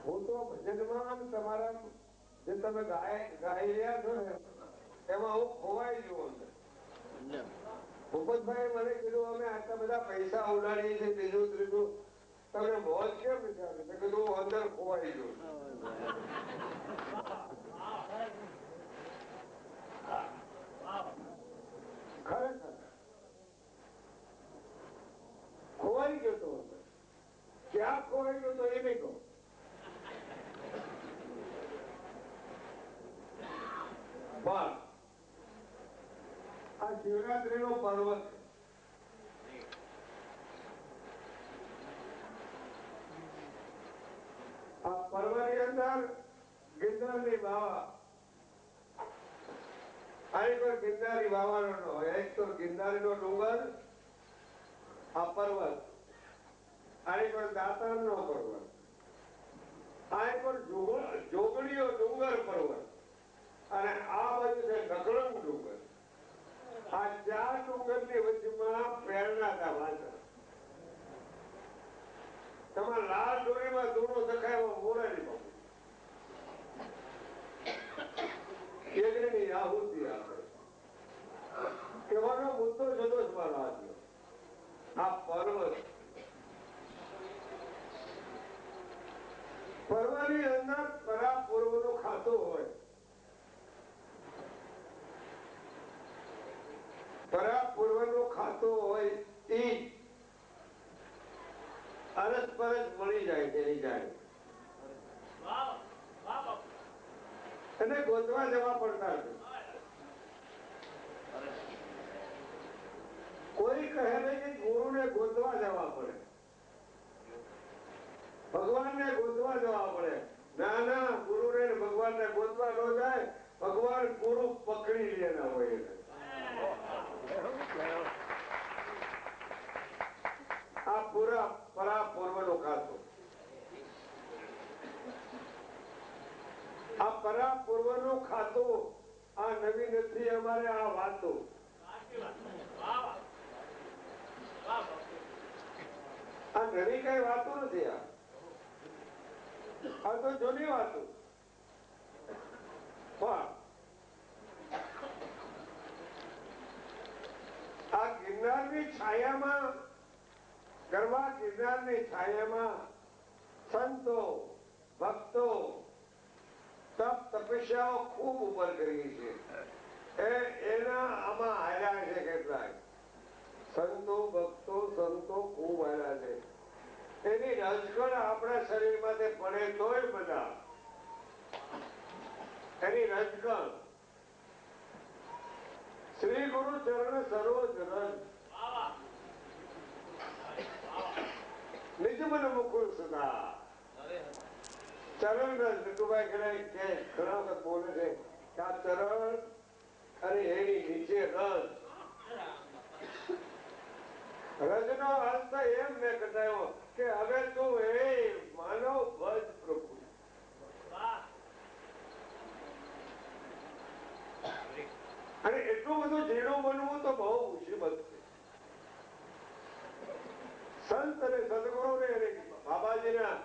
હું તો ભજનમાં તમારા જે તમે ગાઈ રહ્યા છો ને એમાં હું ખોવાઈ ગયો અંદર. ભૂપતભાઈ મને કીધું અમે આટલા બધા પૈસા ઉડાડીએ છીએ બીજું ત્રીજું તમને મોજ કેમ નથી આવતી? મેં કીધું અંદર ખોવાઈ ગયો. ખરેખર ખોવાઈ ગયો તો અંદર. ક્યાં ખોવાઈ ગયો તો એ નહીં કહું. પણ આ શિવરાત્રી નો પર્વત આ પર્વની અંદર ગિરનારની બાવા આ કોઈ ગિરનારી બાવાનો ન હોય. એક તો ગિરનારી નો ડુંગર આ પર્વત આની પર દાતાર નો પર્વત આ પર જોગણીઓ ડુંગર પર્વત અને આ બાજુ છે નકળંગ ડુંગર. આ ચાર ડુંગર ની વચ્ચેમાં પ્રેરણા હતા વાંચન. તમારા લાલ દોરીમાં દૂરો દેખાય મોરારી બાપુ યજ્ઞની આહુતિ આપે. કહેવાનો મુદ્દો જુદો જ મારો આજનો. આ પર્વની અંદર પરાપૂર્વ નો ખાતો હોય. પરાપૂર્વ નો ખાતો હોય એ અરસ પરસ મળી જાય તેની જાય એને ગોતવા જવા પડતા નથી. કોઈ કહે નહીં કે ગુરુને ગોતવા જવા પડે, ભગવાનને ગોતવા જવા પડે. ના ના, ગુરુને ભગવાનને ગોતવા ન જાય. ભગવાન ગુરુ પકડી લેના હોય એને. આ પૂરા પરાપૂર્વ નો ખાતો. આ પરાપૂર્વ નો ખાતો આ નવી નથી અમારે. આ વાતો આ નવી કઈ વાતો નથી. આ તો જૂની વાતો. પણ આ ગિરનારની છાયામાં ગરવા ગિરનારની છાયામાં સંતો ભક્તો તપ તપસ્યાઓ ખૂબ ઉપર કરી છે. એના આમાં હાલ્યા છે. કેટલાક સંતો ભક્તો સંતો ખૂબ હાલ્યા છે. એની રજકણ આપણા શરીરમાં તે પડે તોય બધા એની રજકણ શ્રી ગુરુ ચરણ સરોજ રજ નિજ મન મુકુલ સદા ચરણ રજ. નટુભાઈ કે ઘણા વખત બોલે છે કે આ ચરણ અને એની નીચે રજ. રજનો અર્થ એમ મેં કટાયો કે હવે તું એ માનવ ભજ પ્રભુ. અને એટલું બધું ઝીણું બનવું તો બહુ મુસીબત છે. સંત અને સદગુરુ ને બાબાજીના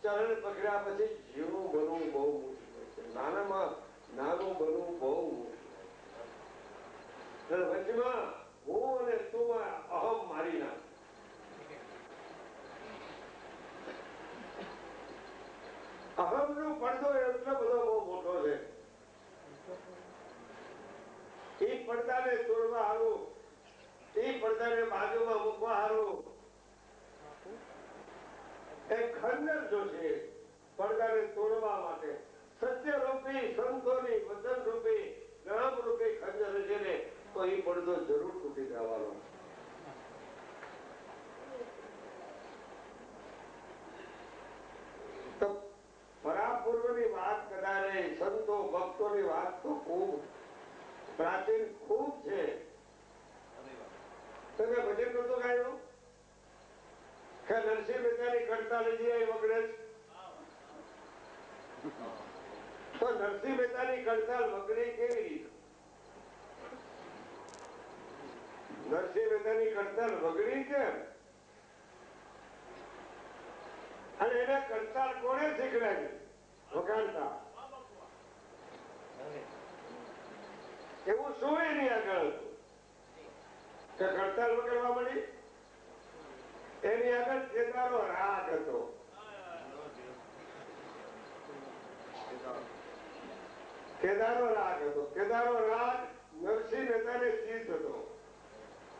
ચરણ પકડ્યા પછી ઝીણું બનવું બહુ મુશ્કેલ છે. નાનામાં નાનું બનવું બહુ મુશ્કેલ. વચમાં હું અને તું અહમ મારી નાખ. અહમ નો પડદો એટલો બધો બહુ મોટો છે. એ પડદાને તોડવા હારું, એ પડદાને બાજુમાં મૂકવા હારું એક ખંડર જોશે. પડદાને તોડવા માટે સત્ય રૂપી સંતોની વચન રૂપી નામ રૂપી ખંડર છે ને તો એ પડદો જરૂર તૂટી જવાનો. તો પરાપૂર્વની વાત કદાચ સંતો ભક્તોની વાત તો ખૂબ પ્રાચીન ખૂબ છે. તમે ભજન નતો ગાયો કે નરસિંહ મહેતાની કડતા લઈ આવી વગડે. તો નરસિંહ મહેતાની કડતાલ વગડી કેવી રીતે? નરસિંહ મહેતાની કડતાલ વગડી કેમ? અને એને કરતાલ કોને શીખડાવી? વગાડતા. એવું શું એની આગળ હતું કે કરતાલ વગાડવા મળી? એની આગળ કેદારો રાગ હતો. કેદારો રાગ હતો. કેદારો રાગ નરસિંહ મહેતાને સિદ્ધ હતો.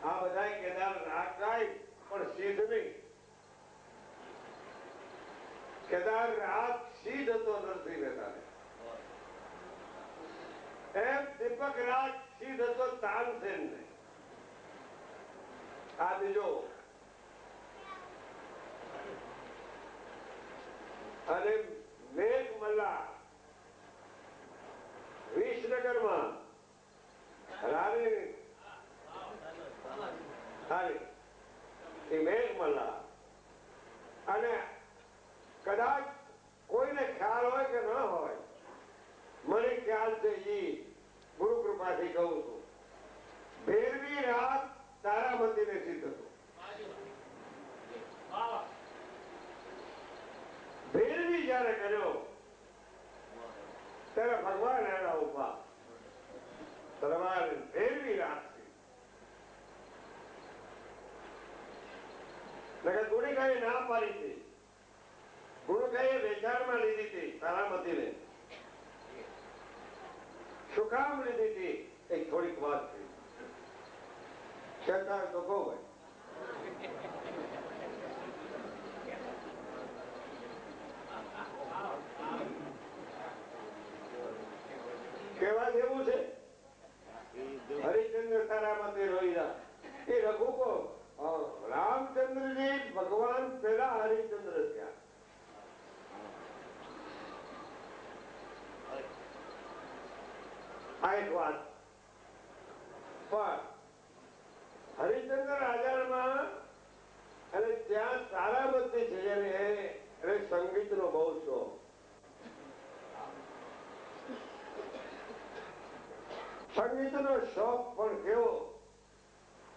આ બધા કેદાર રાગ ગાય પણ સિદ્ધ નહીં. કેદાર રાગ સિદ્ધ હતો નરસિંહ મહેતાને. એમ દીપક રાગ સિદ્ધ હતો તાનસેન ને. આ બીજો અને મેઘ મલ્લા વિસનગરમાં રાણી એ મેઘ મલ્લા. અને કદાચ કોઈને ખ્યાલ હોય કે ન હોય, મને ખ્યાલ છે ઈ ગુરુ કૃપાથી કહું છું, ભેરવી રાગ તારામતીને સિદ્ધ હતો. ભેરવી જયારે કર્યો ત્યારે ભગવાન એના ઉભા તલવાર ભેરવી રાખી. ગુણિકાએ ના પાડી હતી. ગુણિકાએ વેચાણમાં લીધી હતી તારામતીને. શું કામ લીધી હતી? એક થોડીક વાત થઈ. કહેતા તો કહો ભાઈ. કેવા જેવું છે? હરિચંદ્ર તારામતી રોઈરા એ રઘુ કો રામચંદ્રજી ભગવાન પેલા હરિચંદ્ર થયા. આ એક વાત. પણ હરિચંદ્ર રાજામાં અને ત્યાં તારામતી છે જેને સંગીત નો બહુ શોખ. સંગીત નો શોખ પણ કેવો!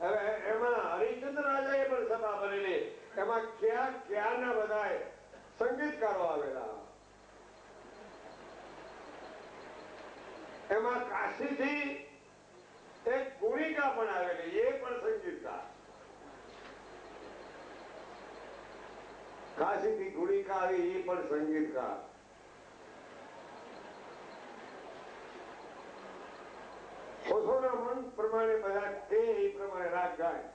હવે એમાં હરિચંદ્ર રાજાએ પણ સભા ભરેલી. એમાં ક્યાં ક્યાંના બધા સંગીતકારો આવેલા. એમાં કાશીથી એક ગુણિકા પણ આવેલી, એ પણ સંગીતકાર. કાશીથી ગુણિકા આવી, એ પણ સંગીતકાર. પોતાના મન પ્રમાણે બધા કે એ પ્રમાણે રાગ ગાય.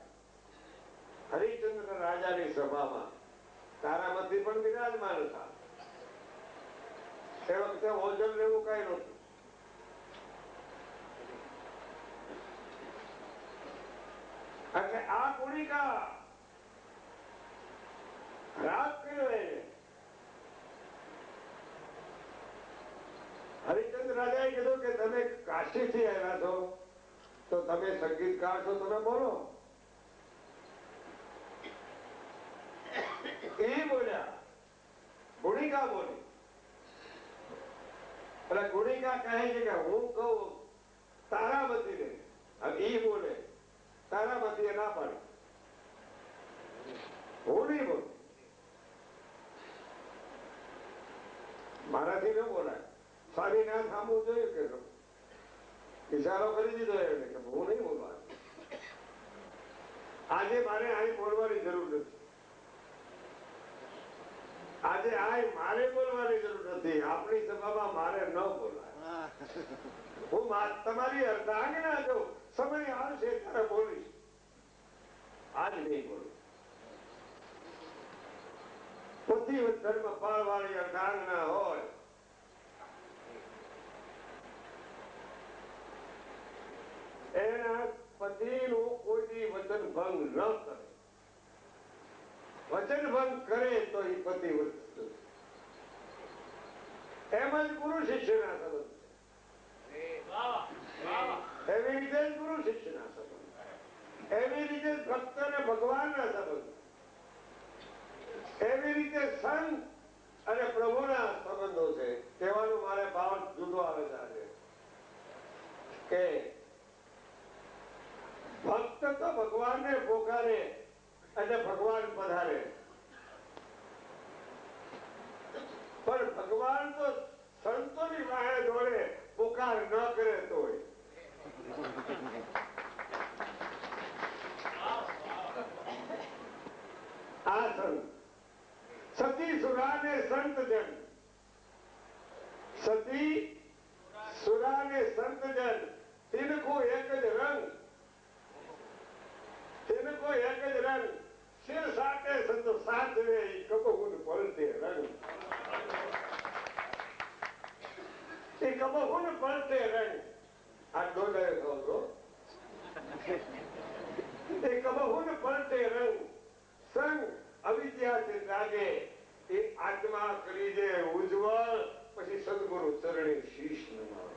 હરિચંદ્ર રાજાની સભામાં તારામતી પણ બિરાજમાન હતા. એ વખતે ઓજલ લેવું કઈ નહોતું. એટલે આ ગુણિકા રાગ કર્યો એને. હરિચંદ્ર રાજાએ કીધું કે તમે કાશીથી આવ્યા છો તો તમે સંગીતકાર છો, તમે બોલો. એ બોલ્યા, ગુણિકા બોલી. એટલે ગુણિકા કહે છે કે હું કહું તારામતીને, હવે ઈ બોલે. તારામતીએ ના પાડી, હું નહીં બોલું, મારાથી ન બોલાય. સ્વામીનાથ સામું જોયું કે ઇશારો કરી દીધો એને કે હું નહીં બોલવા. આજે મારે અહીં બોલવાની જરૂર નથી. આજે આ મારે બોલવાની જરૂર નથી. આપણી સભામાં મારે ન બોલાય. હું તમારી અર્ધાંગના જો સમય આવશે ત્યારે બોલીશ. આજ નહીં બોલું. બુદ્ધિ ધર્મ પાળવાળી અર્ધાંગના હોય એના પતિનું કોઈ વચન ભંગ ન કરે. વચન ભંગ કરે તો એ પતિ એમ જ ગુરુ શિષ્યના સંબંધ છે. એવી રીતે જ ગુરુ શિષ્યના સંબંધ, એવી રીતે ભક્ત અને ભગવાનના સંબંધ, એવી રીતે સંત અને પ્રભુના સંબંધો છે. કહેવાનો મારે ભાવ જુદો આવે છે કે ભક્ત તો ભગવાનને પોકારે અને ભગવાન પધારે. સતી સુરા ને સંત જન, સતી સુરા ને સંત જન, तिनको एक ज रंग, तिनको एक ज रंग, सिर साटे संत साधवे कबहुन पलटे रंग, ये कबहुन पलटे रंग, आज दो लय तो ये कबहुन पलटे रंग, संग अविद्या से जागे, ये आत्मा करी दे उज्जवल, પછી સદગુરુ ચરણે શીશ નમાવે.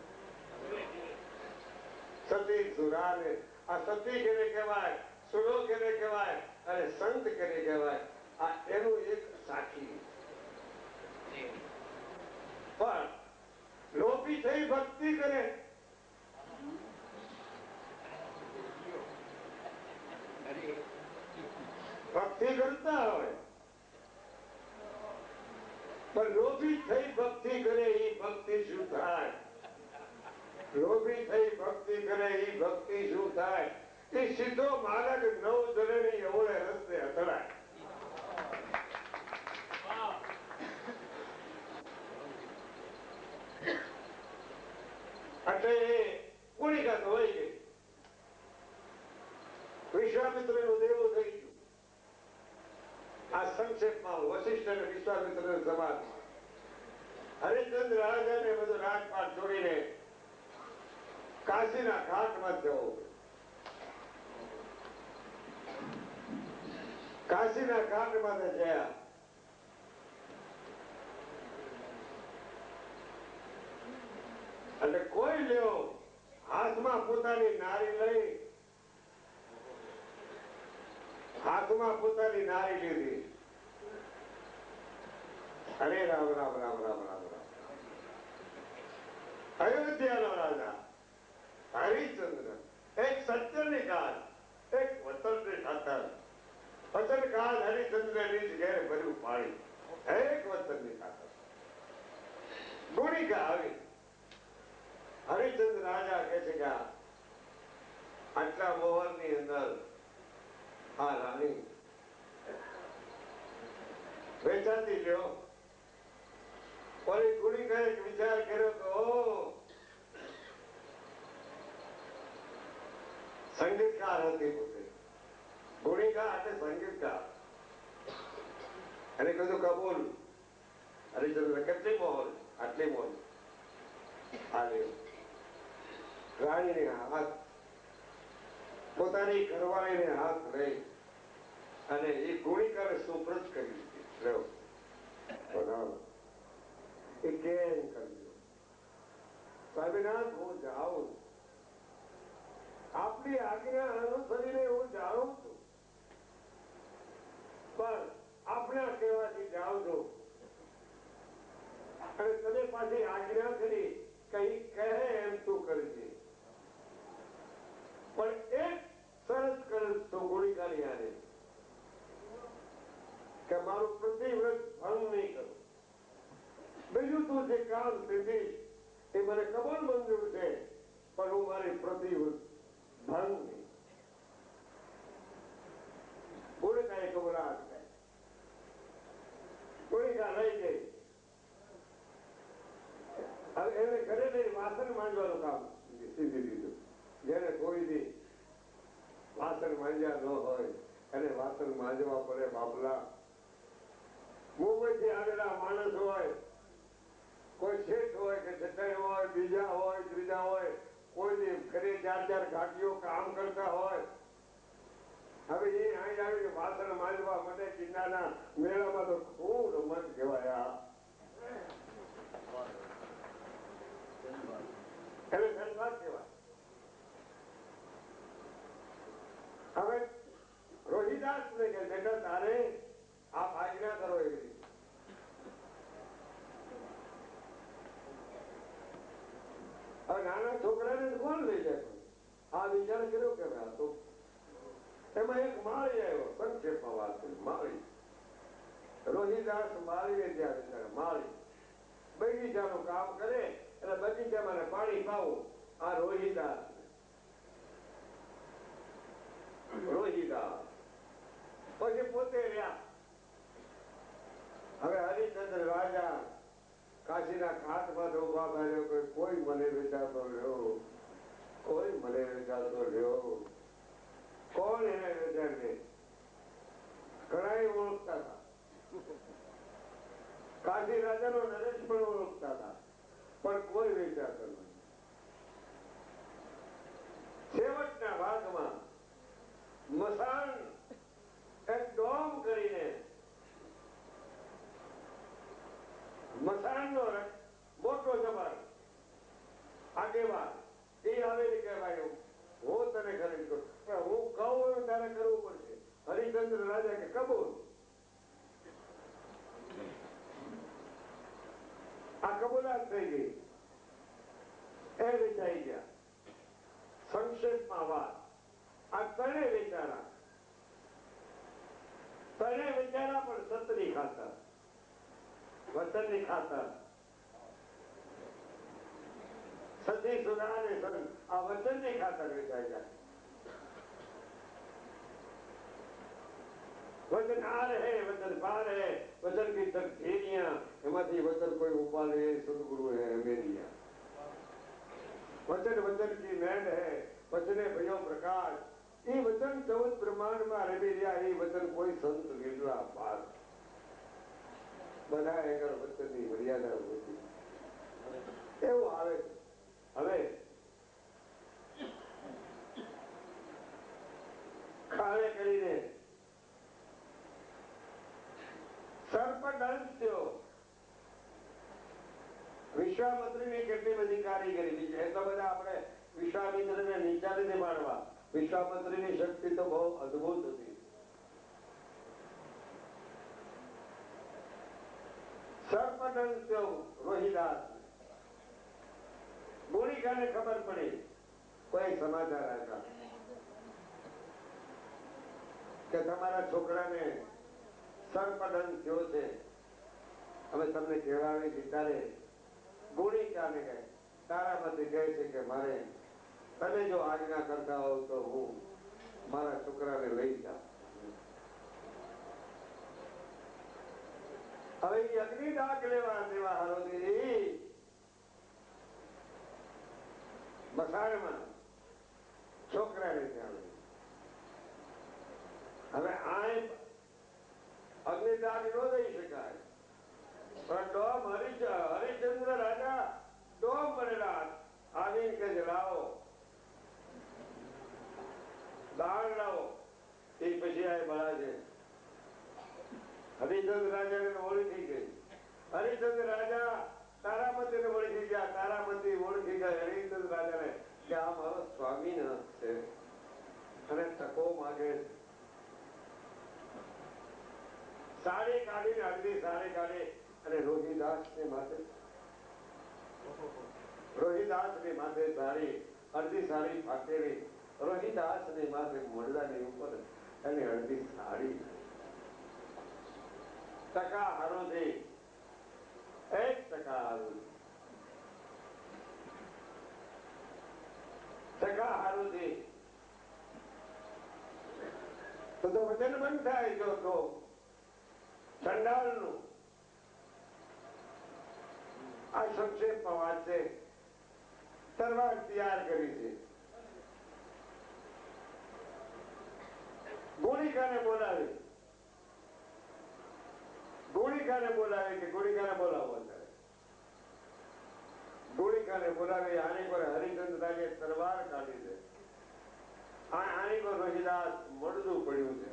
સતી સુરા ને આ સતી કેને કહેવાય, સુરો કેને કહેવાય અને સંત કેને કહેવાય, આ એનું એક સાખી. પણ લોભી થઈ ભક્તિ કરે, ભક્તિ કરતા હોય પણ લોભી થઈ ભક્તિ કરે, એ ભક્તિ શું થાય? લોભી થઈ ભક્તિ કરે એ ભક્તિ શું થાય? એ સીધો માર્ગ નવ જણની અવળે રસ્તે અથડાય. એટલે એ કુણિકા તો હોય ગઈ. વિશ્વામિત્ર નું દેવું થઈ ગયું. આ સંક્ષેપમાં વશિષ્ઠ અને વિશ્વામિત્ર સમાજ. હરિશ્ચંદ્ર રાજાને બધું રાજપાટ છોડીને કાશીના ઘાટમાં જવું. કાશીના ઘાટમાં ગયા. એટલે કોઈ લ્યો હાથમાં પોતાની નારી લઈ, હાથમાં પોતાની નારી લીધી. હરે રામ રામ રામ રામ રામ રામ. અયોધ્યાનો રાજા હરિશ્ચંદ્ર એક સજ્જનની કાળ, એક વતનની ખાતર. વતન કાળ હરિશ્ચંદ્ર નીચ ઘેર ભર્યું પાણી, એક વતનની ખાતર. ગુણિકા આવી. હરિશ્ચંદ્ર રાજા કહે છે કે આટલા મોહરની અંદર આ રાણી વેચાતી લ્યો. ઓલી ગુણિકાએ એક વિચાર કર્યો તો સંગીતકાર હતી પોતે. ગુણિકા એટલે સંગીતકાર. અને કીધું કબૂલ. હરિશ્ચંદ્ર કેટલી મોહર? આટલી મોહર. આ લ્યો. રાણીને હાથ, પોતાની ઘરવાળીને હાથ લઈ અને એ ગુણિકાને સુપ્રત કરી દીધી. લ્યો બનાવો. એ કેમ કર્યું? સ્વામિનાથ હું જાઉં, આપની આજ્ઞા અનુસરીને હું જાઉં છું, પણ આપણા કહેવાથી જાઉં છું અને તને પાછી આજ્ઞા કરી કઈ કહે એમ તું કરજે. પણ એક શરત કર તો ગુણિકાની આને કે મારું પ્રતિવ્રત ભંગ નહીં કરું. બીજું તું જે કામ સીધીશ એ મને કબૂલ મંજૂર છે, પણ હું મારી પ્રતિવ્રત ભંગ નહીં. ગુણિકાએ કબૂલાત કરી. ગુણિકા લઈ ગઈ. હવે એને ઘરે લઈ વાસણ માંજવાનું કામ સીધી દીધું. જેને કોઈ દી વાસણ માંજ્યા ન હોય એને વાસણ માંજવા પડે. બાપલા મુંબઈથી આવેલા માણસ હોય, કોઈ શેઠ હોય કે છઠ્ઠાઈ હોય, બીજા હોય, ત્રીજા હોય, કોઈ ઘરે 4-4 ઘાટીઓ કામ કરતા હોય. હવે એ અહીં આવીને વાસણ માંજવા માટે કિલ્લાના મેળામાં તો ખૂબ રમત કહેવાય. એને ધનવાદ કહેવાય. હવે રોહિદાસ ને કે બેટા તારે આપ આજ્ઞા કરો એવી. હવે નાના છોકરાને કોણ લઈ જાય? આ વિચાર કર્યો કે આ તો એમાં એક માળી આવ્યો. સંક્ષેપમાં વાત કરી. માળી રોહિદાસ માળીને ત્યાં વિચારે. માળી બગીચાનું કામ કરે એટલે બગીચામાં પાણી પાવું. આ રોહિદાસ રોહિદાસ પછી પોતે રહ્યા. કાશીના ઘાટમાં ઉભા કર્યો કે કોઈ મને વેચાતો રહ્યો, કોઈ મને વેચાતો રહ્યો. કોણ એને વેચાડે? ઘણા ઓળખતા હતા. કાશી રાજાનો નરેશ પણ ઓળખતા હતા, પણ કોઈ વેચાતો નથી. છેવટના ભાગમાં મસાણ એક ડોમ કરીને મસાણનો મોટો જબર આગેવાન એ આવેલી કહેવાય, હું તને ખરીદ કરું, પણ હું કહું એવું તારે કરવું પડશે. હરિચંદ્ર રાજા કે કબૂલ. આ કબૂલાત થઈ ગઈ. એ વેચાઈ ગયા. સંક્ષેપમાં વાત, આ ત્રણે વેચારા પણ સતની ખાતર, વતનની ખાતર. સતી સુધા અને સન આ વતનની ખાતર વેચાઈ જાય. वचन आ रहे वचन पा रहे वचन की तकदीरियां एमांथी वचन कोई उपाले सदगुरु है अमेरिया. वचन वचन की मेंढ है वचने भयो प्रकाश. ये वचन 14 ब्रह्मांड में रमी रह्या. ये वचन कोई संत विरला पास બધા આગળ વચનની મર્યાદા હોતી એવું આવે. હવે ખાણે કરીને સર્પદંશ થયો. વિશ્વામિત્રની કેટલી બધી કારીગરી છે. એટલા બધા આપણે વિશ્વામિત્રને નીચા રીતે માનવા. વિશ્વામિત્રની શક્તિ તો બહુ અદભુત હતી. સર્પદંશ થયો રોહિદાસ. ગુણિકાને ખબર પડી, કોઈ સમાચાર આવ્યા કે તમારા છોકરાને સર્પદંશ થયો છે, અમે તમને કહેવાવી ત્યારે ગુણિકાને કહે તારામાંથી કહે છે કે મારે તમે જો આજ્ઞા કરતા હોવ તો હું મારા છોકરાને લઈ જાઉં. હવે એ અગ્નિ દાગ લેવા દેવા હારોથી મસાણમાં છોકરાને ત્યાં લઈ. હવે આ અગ્નિદાગ ન દઈ શકાય, પણ ડોમ હરિચંદ્ર રાજા ડોમ બનેલા આવીને કે લાવો દાળ લાવો. એ પછી આ બળા છે. હરિચંદ્ર રાજાને ઓળખી ગઈ. હરિચંદ્ર રાજા તારાપતિને ઓળખી ગયા. તારાપતિ ઓળખી ગયા હરિચંદ્ર રાજાને કે આ મારો સ્વામીનાથ છે અને ટકો માગે. સાડી કાઢીને અડધી સાડી કાઢી અને રોહિદાસને માથે સાડી અડધી સાડી ફાટેલી રોહિદાસને માથે મોઢાની ઉપર અને અડધી સાડી ટકા હારોથી 1% હારું ટકા હારોથી તો વચન બંધ થાય. જો તો ચંડાળનું આ સંક્ષેપમાં વાત છે. તલવાર તૈયાર કરી છે. ગુણિકાને બોલાવી કે ગુણિકાને બોલાવો. ગુણિકાને બોલાવી આની પર હરિચંદ્ર રાજે તલવાર કાઢી છે. આની પર રોહિદાસ મળતું પડ્યું છે.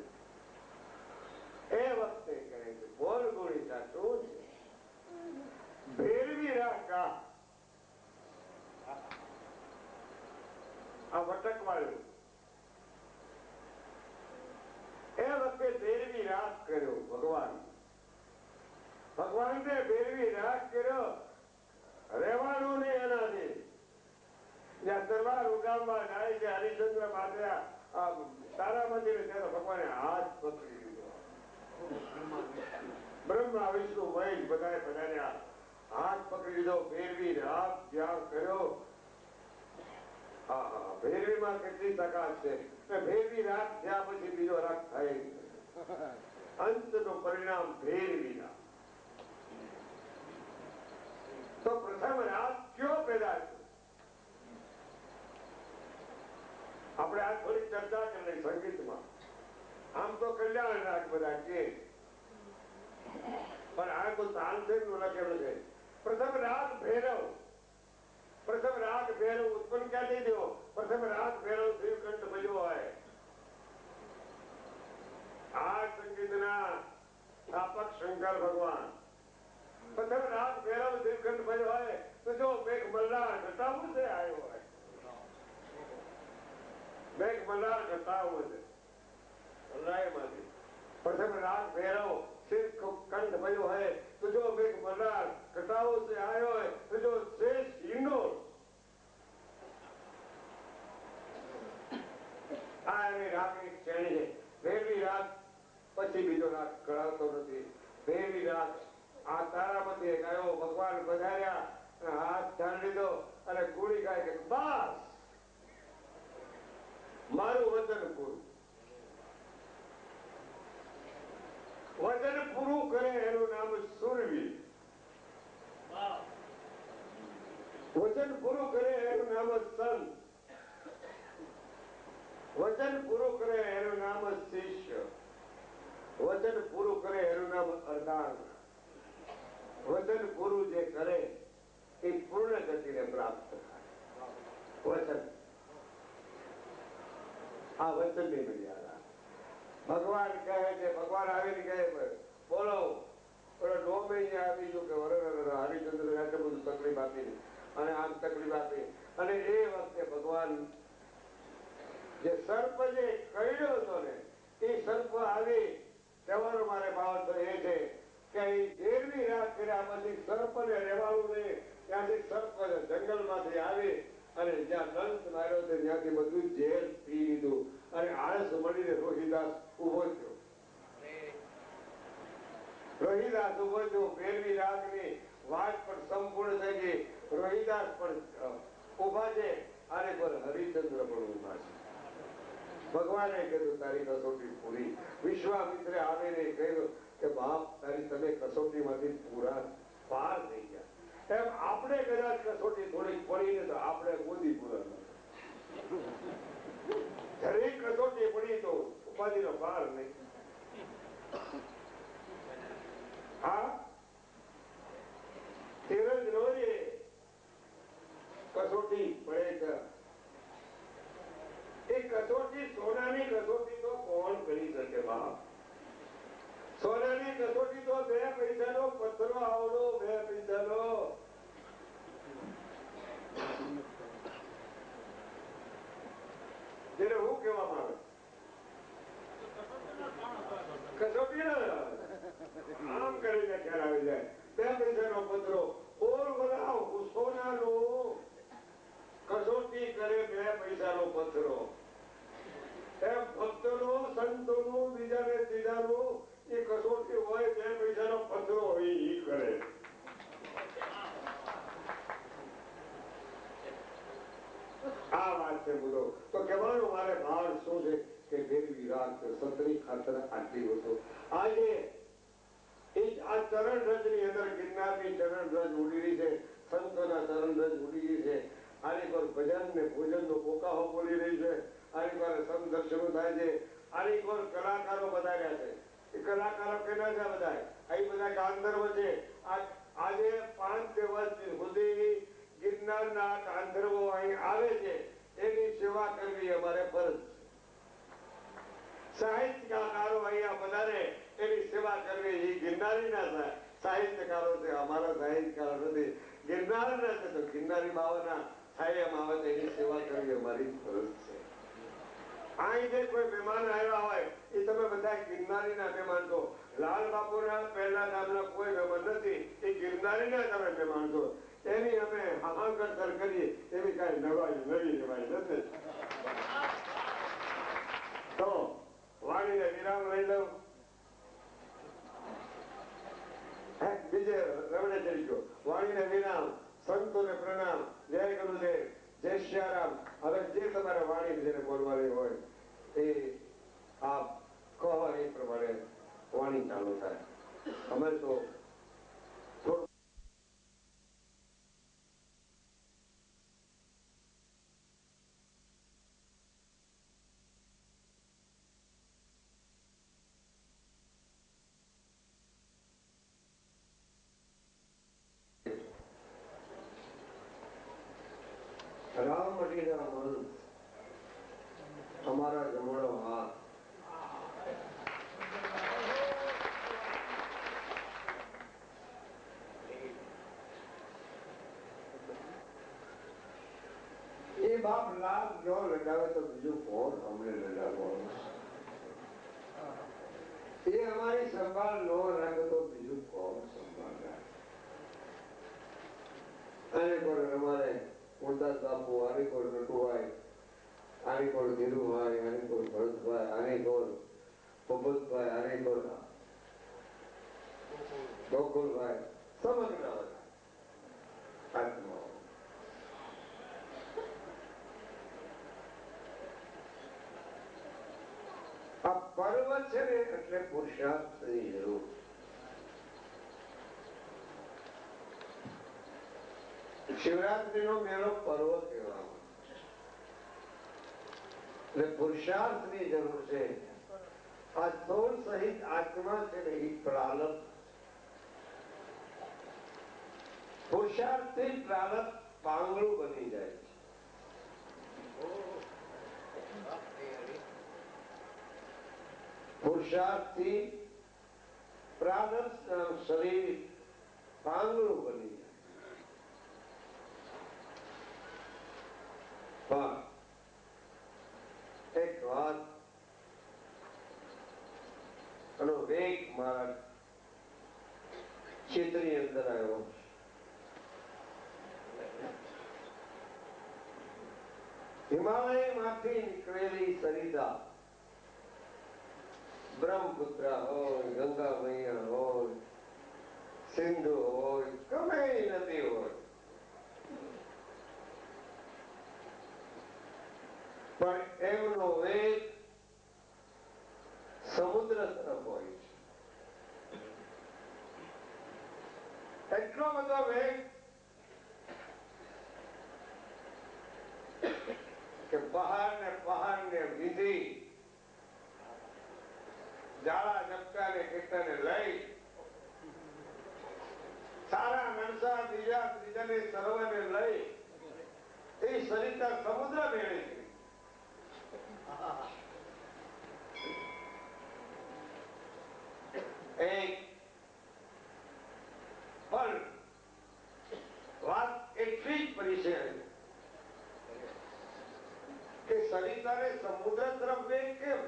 એ વખતે કહે છે બોલ ગુણિકા શું છે? ભેરવી રાખા આ વટકવાળું. એ વખતે ભેરવી રાખ કર્યો ભગવાનને ભેરવી રાખ કર્યો. રહેવાનું નહીં એનાથી. જ્યાં તલવાર ઉગામવા જાય છે હરિચંદ્ર માથે તારામતી ત્યારે ભગવાને હાથ પકડી લીધો. બ્રહ્મા વિષ્ણુ મહેશ બધાએ બધાને હાથ પકડી લીધો. ભેરવી રાખ જ્યાં કર્યો. ભેરવીમાં કેટલી તાકાત છે. ભેરવી રાખ થયા પછી બીજો રાખ થાય. અંતનું પરિણામ ભેરવી રાખ. બધા કે પણ આ કોઈ તાનસેન નું લખેલું છે. પ્રથમ રાગ ભૈરવ ઉત્પન્ન ક્યાંથી થયો? પ્રથમ રાગ ભૈરવ શ્રીકંઠ ભજ્યો હોય. આ સંગીતના સ્થાપક શંકર ભગવાન. પ્રથમ રાગ ભૈરવ શ્રીકંઠ ભજ્યો હોય તો જો મેઘ મલ્હાર ઘટાવું છે આવ્યો હોય. મેઘ મલ્હાર ઘટાવું છે રાયમાંથી. પ્રથમ રાગ ભૈરવ શ્રીકંઠ ભજ્યો હોય તો જો મેઘ મલ્હાર ઘટાવું છે આવ્યો હોય તો જો શ્રેષ્ઠ હિંડોળ. આ એની રાગની શ્રેણી છે. ભૈરવી રાગ પછી બીજો રાગ કળાવતો નથી. ભૈરવી રાગ આ તારામાંથી ગાયો ભગવાન પધાર્યા હાથ ધાર લીધો અને કુડી ગાય કે બસ મારું વચન પૂરું. વચન પૂરું કરે એનું નામ સુરવીર. વચન પૂરું કરે એનું નામ સંત. વચન પૂરું કરે એનું નામ શિષ્ય. વચન પૂરું કરે એનું નામ અર્ધાંગ. વચન પૂરું જે કરે એ પૂર્ણ ગતિને પ્રાપ્ત થાય. વચન આ વચનની મર્યાદા. ભગવાન કહે છે, ભગવાન આવીને કહે બોલો ડોમે આવી ગયું કે હરિચંદ્ર આટલું બધું તકલીફ આપી અને આમ તકલીફ આપી અને એ વખતે ભગવાન જે સર્પ જે કરડ્યો હતો ને એ સર્પ આવી કહેવાનો મારે ભાવ તો એ છે કે દેરવી રાત કર્યા પછી સર્પને રહેવાનું નહીં. ત્યાંથી સર્પ જંગલમાંથી આવી અને જ્યાં દંત માર્યો છે ત્યાંથી બધું ઝેર પી લીધું અને આળસ મળીને રોહિદાસ ઉભો થયો. રોહિદાસ ઉભો થયો. ભૈરવી રાગની વાત પણ સંપૂર્ણ થઈ ગઈ. રોહિદાસ પણ ઉભા છે અને પર હરિચંદ્ર પણ ઉભા છે. ભગવાને કીધું તારી કસોટી પૂરી. વિશ્વામિત્રે આવીને કહ્યું કે બાપ તારી તમે કસોટીમાંથી પૂરા પાર થઈ ગયા. એમ આપણે કદાચ કસોટી થોડીક પડીને તો આપણે ગોદી પૂરા દરેક કસોટી પડી તો ઉપાધિનો પાર નહીં. હા ધીરજ રોજે કસોટી પડે છે. એ કસોટી સોનાની કસોટી તો કોણ કરી શકે બાપ? સોનાની કસોટી તો 2 પૈસાનો પથ્થરો આવડો 2 પૈસાનો. જેને હું કહેવામાં આવે કસોટી આમ કરીને ખ્યાલ આવી જાય. 2 પૈસાનો પથ્થરો ઓર બોલાવ સોનાનો કસોટી કરે 2 પૈસાનો પથ્થરો. એમ ભક્તોનો સંતોનો બીજાને ત્રીજાનો એ કસોટી હોય 2 પૈસાનો પથ્થરો હોય એ કરે. આ વાત છે બોલો. તો કહેવાનો મારે ભાવ શું છે કે ભૈરવી રાગ સત્રી ખાતર આટલી વસ્તુ આજે આ ચરણ રજની અંદર ગિરનારની ચરણ રજ ઉડી રહી છે. સંતોના ચરણ રજ ઉડી રહી છે. આની પર ભજન ને ભોજન નો કોકાહો બોલી રહી છે. આની પર સમદર્શનો થાય છે. આની પર કલાકારો બતાવ્યા છે. એ કલાકારો કેના છે બધા? અહીં બધા ગાંધર્વ છે. આજે 5 દિવસ સુધી ગિરનારના ગાંધર્વો અહીં આવે છે. એની સેવા કરવી અમારે ફરજ છે. સાહિત્યકારો અહીંયા વધારે એની સેવા કરવી એ ગિરનારીના સાહિત્યકારો છે. અમારા સાહિત્યકારો નથી. ગિરનારના છે તો ગિરનારી બાવાના છાયામાં આવે તો એની સેવા કરવી અમારી ફરજ છે. અહીં જે કોઈ મહેમાન આવ્યા હોય એ તમે બધા ગિરનારીના મહેમાન છો. લાલ બાપુના પહેલા નામના કોઈ મહેમાન નથી. એ ગિરનારીના તમે મહેમાન છો. એની અમે હાહાંકર કરીએ એવી કઈ નવી નવાઈ નથી. તો વાણીને વિરામ લઈ લઉં. બીજે રમણે ચડી ગયો. વાણીને વિરામ. સંતોને પ્રણામ. જય ગુરુદેવ. જય શ્યારામ. હવે જે તમારે વાણી જેને બોલવાની હોય એ આપ કહો એ પ્રમાણે વાણી ચાલુ થાય. અમે તો થોડું સચ્ચા મન, અમારા જમણો હાથ. એ બાપ લાભ ન લગાવે તો બીજું કોણ અમને લગાવવાનું? એ અમારી સંભાળ ન રાખે તો બીજું કોણ સંભાળ રાખે? આને કોણ અમારે મુરદાસ બાપુ, આને કોણ નટુભાઈ, આને કોણ ધીરુભાઈ, આને કોણ ભરતભાઈ, આને કોણ ભૂપતભાઈ, આને કોણ ગોકુલભાઈ, સમગ્ર આત્માઓ. આ પર્વ છે ને એટલે પુરુષાર્થની જરૂર. શિવરાત્રીનો મેળો પર્વ કહેવામાં એટલે પુરુષાર્થની જરૂર છે. આ સોળ સહિત આત્મા છે ને એ પ્રારબ્ધ. પુરુષાર્થથી પ્રારબ્ધ પાંગળું બની જાય છે. પુરુષાર્થથી પ્રારબ્ધ શરીર પાંગળું બની જાય. પણ એક વાત એનો વેગ મારા ચિત્રની અંદર આવ્યો. હિમાલયમાંથી નીકળેલી સરિતા, બ્રહ્મપુત્ર હોય, ગંગા મૈયા હોય, સિંધુ હોય, ગમે નદી હોય, પણ એમનો વેગ સમુદ્ર તરફ હોય છે. એટલો બધો વેગ કે પહાડ ને વિધિ જાળા ઝપટા ને કેટલાને લઈ સારા નરસા બીજા ત્રીજાને સર્વને લઈ એ સરિતા સમુદ્ર ભેળે છે. એક પણ વાત એટલી જ પડી છે કે સરિતાને સમુદ્ર તરફ વેગ કેમ?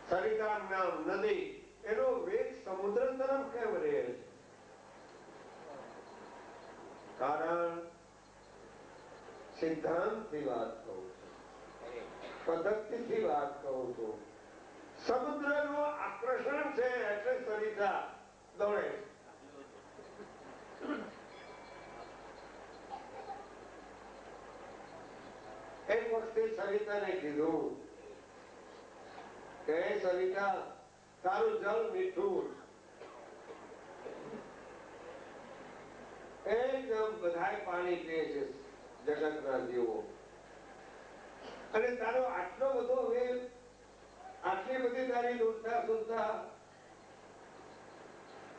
સરિતા નામ નદી એનો વેગ સમુદ્ર તરફ કેમ રહે છે? કારણ સિદ્ધાંતથી વાત કહું છું, પદ્ધતિથી વાત કહું છું. સમુદ્રનું આકર્ષણ છે એટલે સરિતા દોડે. એક વખતે સરિતાને કીધું કે સરિતા તારું જળ મીઠું એકદમ બધાય પાણી પીએ છે જગતના જીવો, અને તારો આટલો બધો વેગ, આટલી બધી તારી દુર્ધા સુરતા,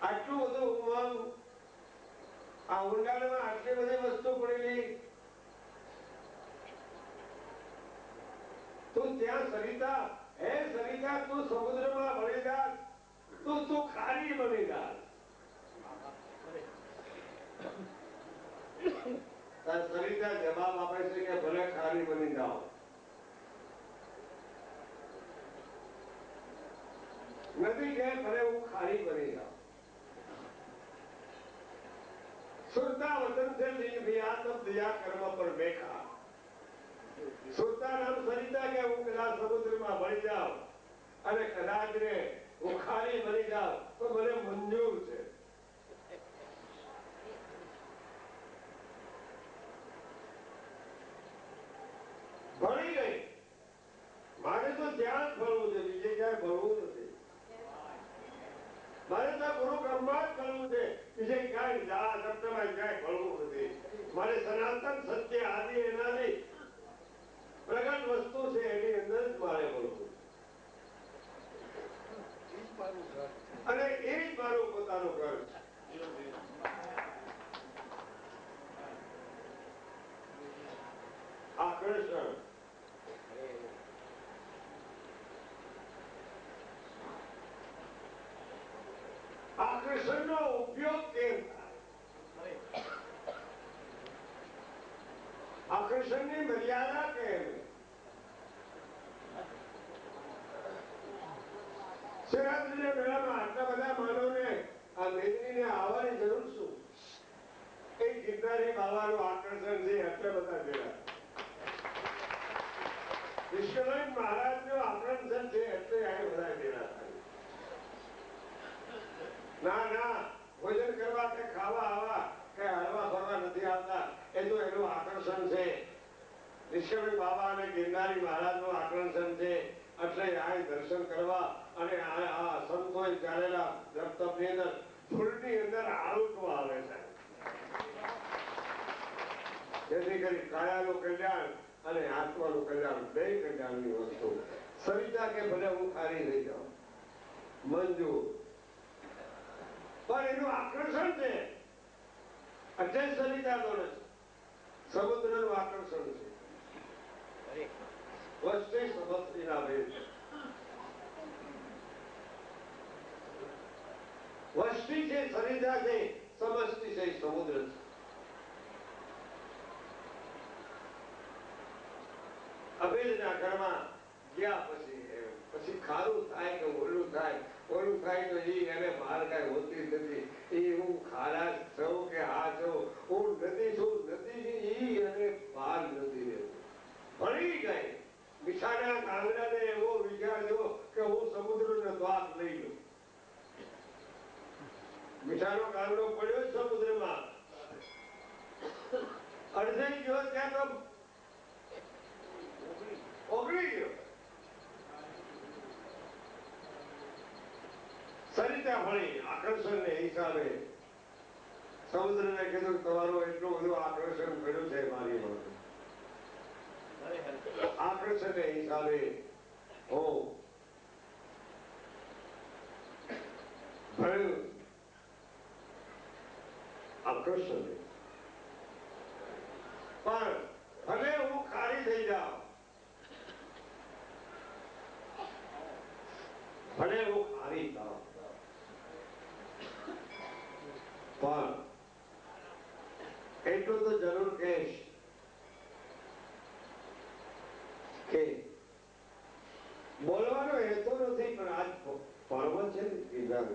આટલું બધું ઉમંગ, આ ઊંડાણમાં આટલી બધી વસ્તુ પડેલી, તું ત્યાં સરિતા, હે સરિતા તું સમુદ્રમાં ભળી જા, તું ખારી બની જા. સરિતા જવાબ આપે છે કે ભલે ખારી બની જાઓ. નદી કે ભલે હું ખારી બની જાઉં. સુરતા વતન से लीन भैया तब दिया कर्म पर देखा. સુરતા નામ સરિતા કે હું કદાચ સમુદ્રમાં ભળી જાઉં અને કદાચ ને હું ખારી બની જાઉં તો મને મંજૂર છે. ભળી ગઈ. મારે તો ત્યાં જ ભરવું છે, બીજે ક્યાંય ભરવું નથી. મારે તો ગુરુ બ્રહ્મા જ ભરવું છે, બીજે ક્યાંય જા સપ્તમાં ક્યાંય ભરવું નથી. મારે સનાતન સત્ય આદિ એનાથી પ્રગટ વસ્તુ છે એની અંદર જ મારે ભરવું. અને એ જ મારું પોતાનું ઘર છે. આકર્ષણનો ઉપયોગ કેમ થાય, આકર્ષણની મર્યાદા કેમ, શિવરાત્રીના મેળામાં આટલા બધા માનવને આ મેદનીને આવવાની જરૂર શું? એ ગિરનારી બાવાનું આકર્ષણ છે એટલે બધા ભેગા. વિશ્વનાથ મહારાજનું આકર્ષણ છે એટલે આ બધા ભેગા થાય. ના ના, ભોજન કરવા કે ખાવા આવા કે હરવા ફરવા નથી આવતા, એ તો એનું આકર્ષણ છે. વિશ્વનાથ બાબા અને ગિરનારી મહારાજનું આકર્ષણ છે એટલે આ દર્શન કરવા અને આ સંતોએ ચાલેલા તપની અંદર ફૂલની અંદર આળુતો આવે છે. જેથી કરી કાયાનું કલ્યાણ અને આત્માનું કલ્યાણ, બે કલ્યાણની વસ્તુ. સરિતા કે ભલે હું ખારી થઈ જાઉં, મંજુ, પણ એનું આકર્ષણ છે એટલે સરિતા દોડે છે. સમુદ્રનું આકર્ષણ છે. વસ્તી સમસ્તીના ભેદ. વસ્તી છે સરિતા છે, સમસ્તી છે સમુદ્ર છે. અભેદના ઘરમાં ગયા પછી ખારું થાય કે ઓલું થાય તો એને બહાર કાંઈ હોતી નથી. એ હું ખારા છું કે આ છું, હું નથી છું, નથી અને બહાર નથી રહેતું. ભણી ગઈ વિશાળના કાંગડાને એવો વિચાર થયો કે હું સમુદ્રનો દ્વાક લઈ લઉં. મીઠાનો કાંગડો પડ્યો સમુદ્રમાં, અડધે ગયો ત્યાં તો ઓગળી ગયો. સરિતા ભણી આકર્ષણને હિસાબે સમુદ્રને કીધું તમારું એટલું બધું આકર્ષણ પડ્યું છે મારી માટે. આકર્ષણને હિસાબે હું ભણ્યું. આકર્ષણ પણ ભલે હું ખારી થઈ જાઉં, ભલે હું ખારી થાઉં, પણ એટલું તો જરૂર કહીશ કે બોલવાનો હેતુ નથી, પણ આજ પર્વ છે ને ગિરનાર,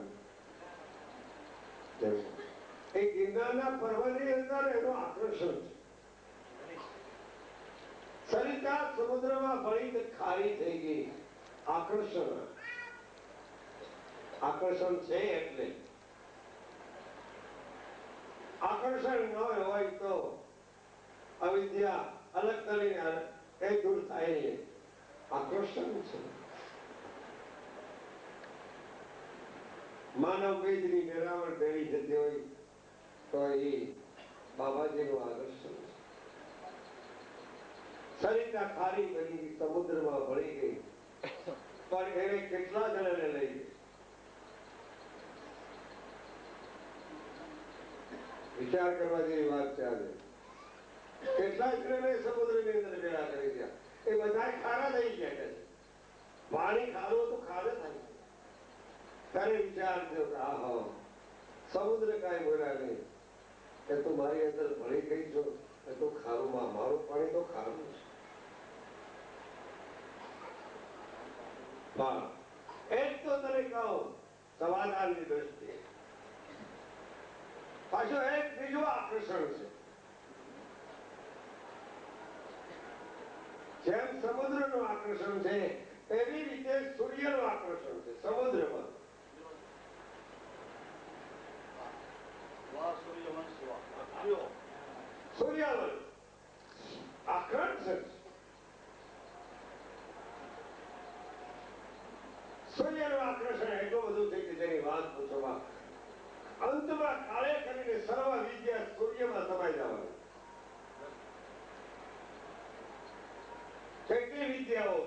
એ ગિરનારના પર્વની અંદર એનું આકર્ષણ છે. સરિતા સમુદ્રમાં ભળી ખારી થઈ ગઈ. આકર્ષણ છે એટલે આકર્ષણ ન હોય તો અવિદ્યા અલગ કરીને એ દૂર થાય નહીં. આકર્ષણ છે. માનવ બીજની મેળાવણ ભેળી જતી હોય તો એ બાબાજીનું આકર્ષણ છે. સરિતા ખારી બની સમુદ્રમાં ભળી ગઈ, પણ એને કેટલા જણાને લઈ ગઈ? વિચાર કરવા જેવી વાત છે. આજે કેટલા જણાને સમુદ્રની અંદર ભેળા કરી ગયા, એ બધા ખારા થઈ ગયા છે. પાણી ખારું તો ખારું થાય. ત્યારે વિચાર થયો કે આ સમુદ્ર કાંઈ બોલ્યા નહીં, કે તું મારી અંદર ભળી ગઈ છો, એ તો ખારું, મારું પાણી તો ખારું છે. એક તો તને કહું સમાધાનની દ્રષ્ટિએ, પાછું એક બીજું આકર્ષણ છે. જેમ સમુદ્રનું આકર્ષણ છે એવી રીતે સૂર્યનું આકર્ષણ છે સમુદ્રમાં. સૂર્યવંશ આકર્ષણ. સૂર્યનું આકર્ષણ એટલું બધું છે કે જેની વાત પૂછવા અંતમાં કાળે કરીને સર્વ વિદ્યા સૂર્યમાં સમાઈ જવાની. કેટલી વિદ્યાઓ,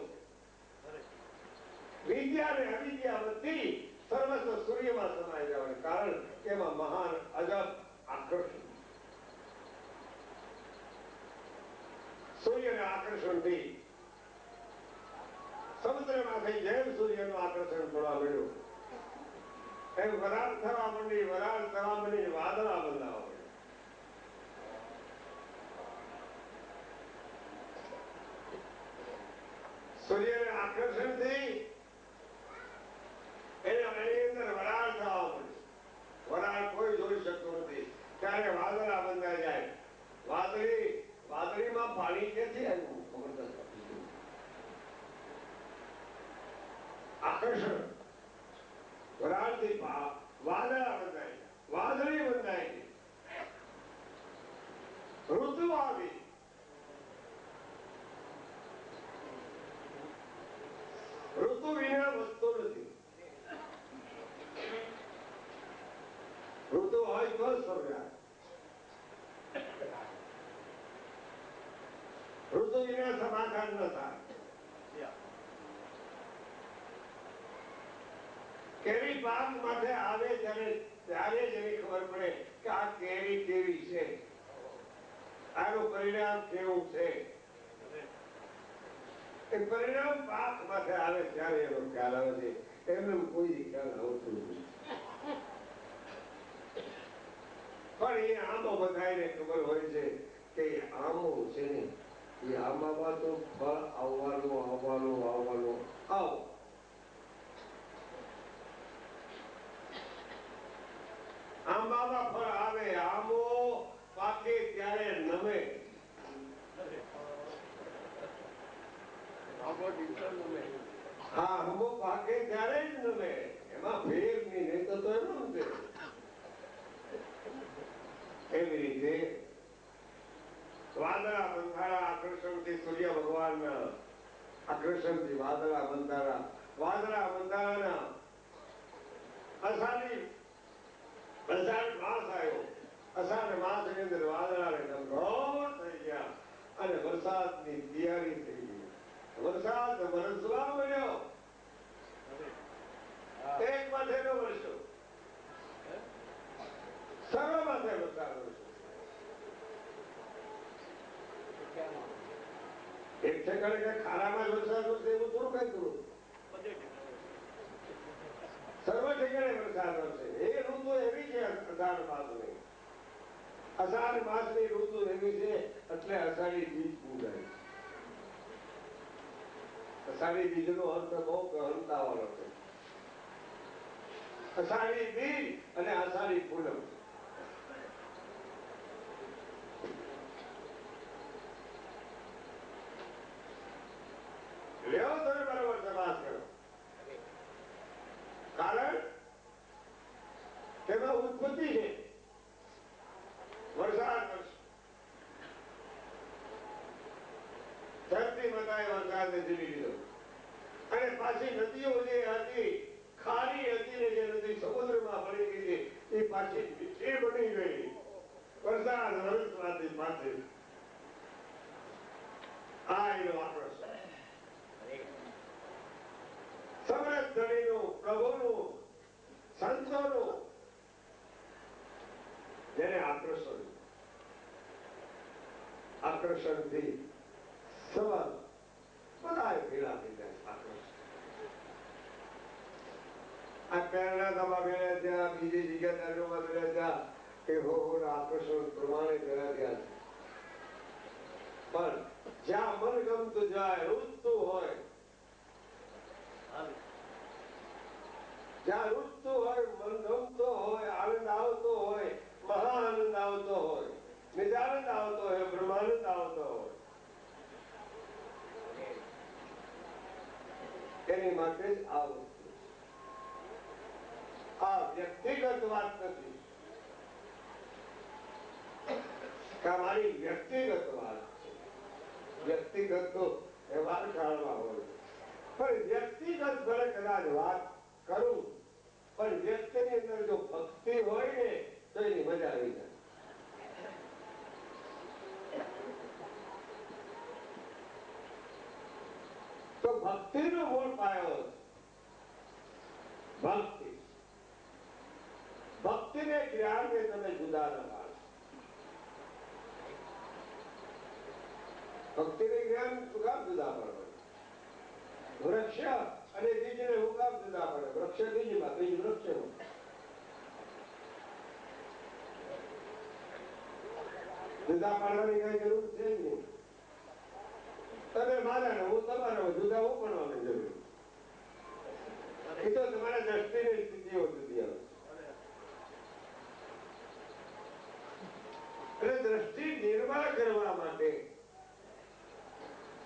વિદ્યા અને અવિદ્યા બધી સર્વસ્વ સૂર્યમાં સમાઈ જવાની. કારણ કે એમાં મહાન અજબ આકર્ષણ. સૂર્યના આકર્ષણથી સમુદ્રમાંથી જેમ સૂર્યનું આકર્ષણ થવા મળ્યું એ વરાળ થવા માંડી, વરાળ થવા માંડી, વાદળા બંધાવા માંડી. સૂર્યના આકર્ષણથી એની અંદર વરાળ થવા માંડી. વરાળ કોઈ જોઈ શકતું નથી. ત્યારે વાદળા બંધાઈ જાય. વાદળીમાં પાણી ક્યાંથી આવ્યું ખબર નથી. આકર્ષણ વરાળથી વાદળા બંધાય, વાદળી બંધાય, ઋતુ આવી. ઋતુ વિના વધતો નથી. ઋતુ હોય તો સર્જાય. ઋતુ વિના સમાધાન ન થાય. કેરી પાક માટે આવે ત્યારે જ એની ખબર પડે કે આ કેરી કેવી છે, આનું પરિણામ કેવું છે. એ પરિણામ પાક માટે આવે ત્યારે એનો ખ્યાલ આવે છે. એમને કોઈ ખ્યાલ આવતું નથી. પણ એ આંબો બધાને ખબર હોય છે કે આંબો છે ને એ આંબામાં તો ફળ આવવાનું આવો. આંબામાં ફળ આવે, આંબો પાકે ત્યારે નમે. હા, આંબો પાકે ત્યારે જ નમે. એમાં ફેર નહીં તો એમ છે. એવી રીતે વાદળા બંધારા આકર્ષણથી, સૂર્ય ભગવાનના આકર્ષણથી વાદળા બંધારા. વાદળા બંધારાના અષાઢ માસ આવ્યો. અષાઢ માસની અંદર વાદળાને ગમગોળ થઈ ગયા અને વરસાદની તૈયારી થઈ ગઈ. વરસાદ વરસવા મળ્યો. એક માથે નો વરસ્યો, સર્વ માથે વરસાદ વરસ્યો. એક ઠેકાણે કે ખાડામાં વરસાદ વરસે એવું થોડું કઈ કરું. સર્વ ઠેકાણે વરસાદ વરસે. એ ઋતુ એવી છે અષાઢ માસની. અષાઢ માસની ઋતુ એવી છે એટલે અષાઢી બીજ પૂજાય. અષાઢી બીજ નો અર્થ બહુ ગહનતા વાળો છે. અષાઢી બીજ અને અષાઢી પૂનમ. લેવો તો બરાબર તપાસ કરો. કારણ તેમાં ઉત્પત્તિ છે. વરસાદ વરસે, ધરતી માતાએ વરસાદને ઝીલી લીધો અને પાછી નદીઓ જે હતી, ખારી હતી ને જે નદી સમુદ્રમાં ભળી ગઈ એ પાછી મીઠી બની ગઈ. વરસાદ વરસવાથી પાછી આ એનો આકર્ષણ. સમૃદ્ધ ધણીનું, પ્રભુનું, સંતોનું જેને આકર્ષણથી સવાલ બધા ભેળા થઈ જાય. આકર્ષણ આ પહેલા દવા ભેળા થયા, બીજી જગ્યા દારૂમાં ભેળા થયા, એ આકર્ષણ પ્રમાણે ભેળા થયા. પણ જ્યાં મન ગમતું જાય, રૂચતું હોય, જ્યાં રૂચતું હોય, મન ગમતો હોય, આનંદ આવતો હોય, મહા આનંદ આવતો હોય, નિજાનંદ આવતો હોય, બ્રહ્માનંદ આવતો હોય, એની માટે જ આ વસ્તુ. આ વ્યક્તિગત વાત નથી કે મારી વ્યક્તિગત વાત છે. વ્યક્તિગત તો વ્યવહાર કાળમાં હોય, પણ વ્યક્તિગત ભલે કદાચ વાત કરું, પણ વ્યક્તિની અંદર જો ભક્તિ હોય ને તો એની મજા આવી જાય. તો ભક્તિનો મૂળ પાયો છે. ભક્તિ, ભક્તિને જ્ઞાનને તમે જુદા ન પાડો. ભક્તિને જ્ઞાન શું કામ જુદા પડે? વૃક્ષ અને બીજને હું કામ જુદા પડે? વૃક્ષ બીજમાં, બીજ વૃક્ષમાં. જુદા પાડવાની કઈ જરૂર છે જ નહીં. તમે મારા ને હું તમારા જુદા હું પડવાની જરૂર. એ તો તમારા દ્રષ્ટિની સ્થિતિઓ જુદી આવે. એટલે દ્રષ્ટિ નિર્મળ કરવા માટે,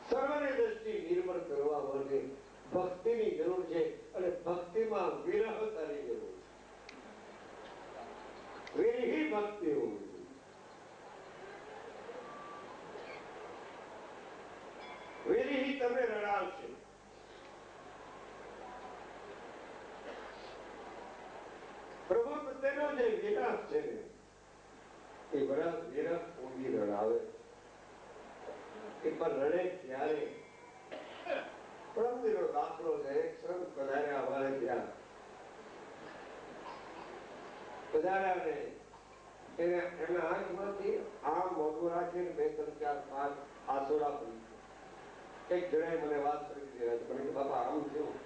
સર્વની દ્રષ્ટિ નિર્મળ કરવા માટે ભક્તિની જરૂર છે. અને ભક્તિમાં વિરહતાની જરૂર છે. વિરહી ભક્તિ હોવી જોઈએ. વિરહી તમને રડાવશે. પ્રભુ પ્રત્યેનો જે વિરહ છે ને, એ વિરહ ઊંડી રડાવે. એ પણ રડે ત્યારે પ્રભુનો દાખલો છે. એક સંત પધાર્યા અમારે ત્યાં. પધાર્યા ને એના આંખમાંથી આમ મોઢું રાખીને 2-3-4-5 આસોડા પડી. એક જણાએ મને વાત કરી દીધી. મને કે બાપા આમ થયું.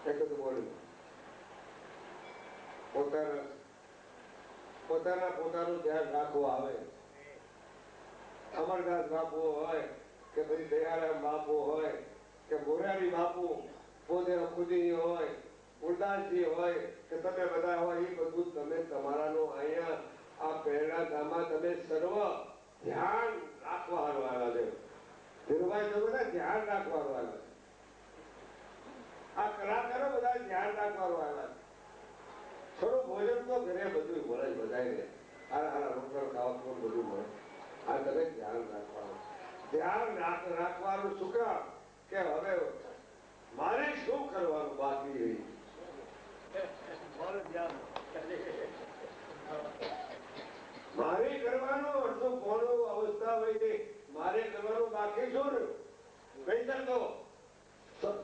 એક જ બોલ્યું. પોતાનું ધ્યાન રાખવું આવે. અમરદાસ બાપુ હોય કે પછી દયારામ બાપુ હોય કે મોરારી બાપુ, પોતે ખુદી હોય, ઉદાસજી હોય કે તમે બધા હોય, એ બધું તમે તમારાનું અહીંયા આ પ્રેરણા ધામમાં તમે સર્વ ધ્યાન રાખવા આવ્યા છે. ધીરુભાઈ તો બધા ધ્યાન રાખવા આવ્યા છે. આ કલાકારો બધા ધ્યાન રાખવા આવ્યા છે. થોડું ભોજન તો ઘરે બધું મળે બધાને. હારા રોટલો ખાવા બધું મળે. આ તમે ધ્યાન રાખવાનું. ધ્યાન રાખવાનું શું કામ કે હવે મારે શું કરવાનું બાકી રહી. મારે કરવાનું અડધું પોણું અવસ્થા હોય છે. મારે કરવાનું બાકી શું રહ્યું? કઈ શકતો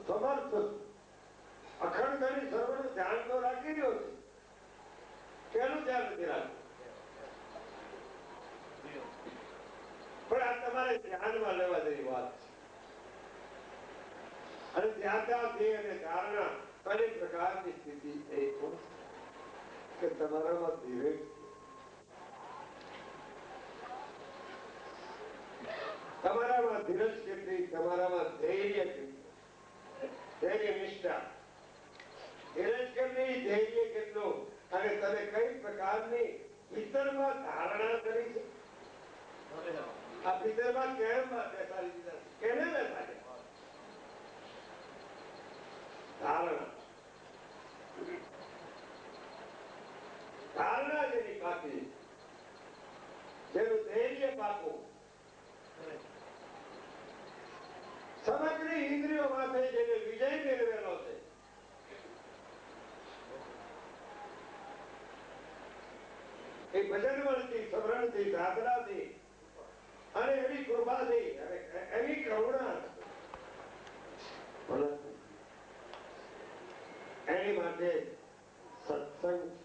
સમર્થ અખંડ કરી સર્વનું ધ્યાન તો રાખી રહ્યો છે. કેનું ધ્યાન નથી રાખવું? પણ આ તમારે ધ્યાનમાં લેવા જેવી વાત છે. અને ધ્યાનથી અને ધારણા અનેક પ્રકારની સ્થિતિ એ કે તમારામાં ધીરજ, તમારામાં ધીરજ કેટલી, તમારામાં ધૈર્ય કેટલું, ધૈર્ય નિષ્ઠા, ધીરજ કેટલી, ધૈર્ય કેટલું, અને તમે કઈ પ્રકારની ભીતરમાં ધારણા કરી છે. આ ભીતરમાં કેમ બેસાડી દીધા? કેને બેસાડ્યા? ધારણા. ધારણા જેની પાકી, જેનું ધૈર્ય પાકું, સમગ્ર ઇન્દ્રિયો માથે જેને વિજય મેળવેલો છે, એ ભજન વળથી, સ્મરણથી, સાધનાથી અને એવી કૃપાથી અને એવી કરુણા, એની માટે સત્સંગની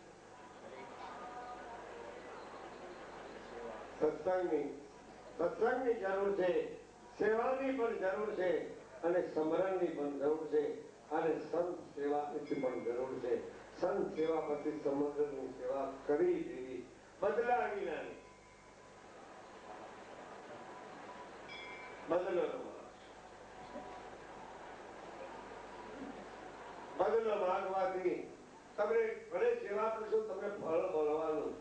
જરૂર છે, સેવાની પણ જરૂર છે, અને સ્મરણની પણ જરૂર છે, અને સંત સેવાની પણ જરૂર છે. સંત સેવા પછી સમગ્રની સેવા કરી દેવી, બદલા વિનાની. બદલો માંગવાથી તમે ભલે સેવા કરશો, તમને ફળ મળવાનું.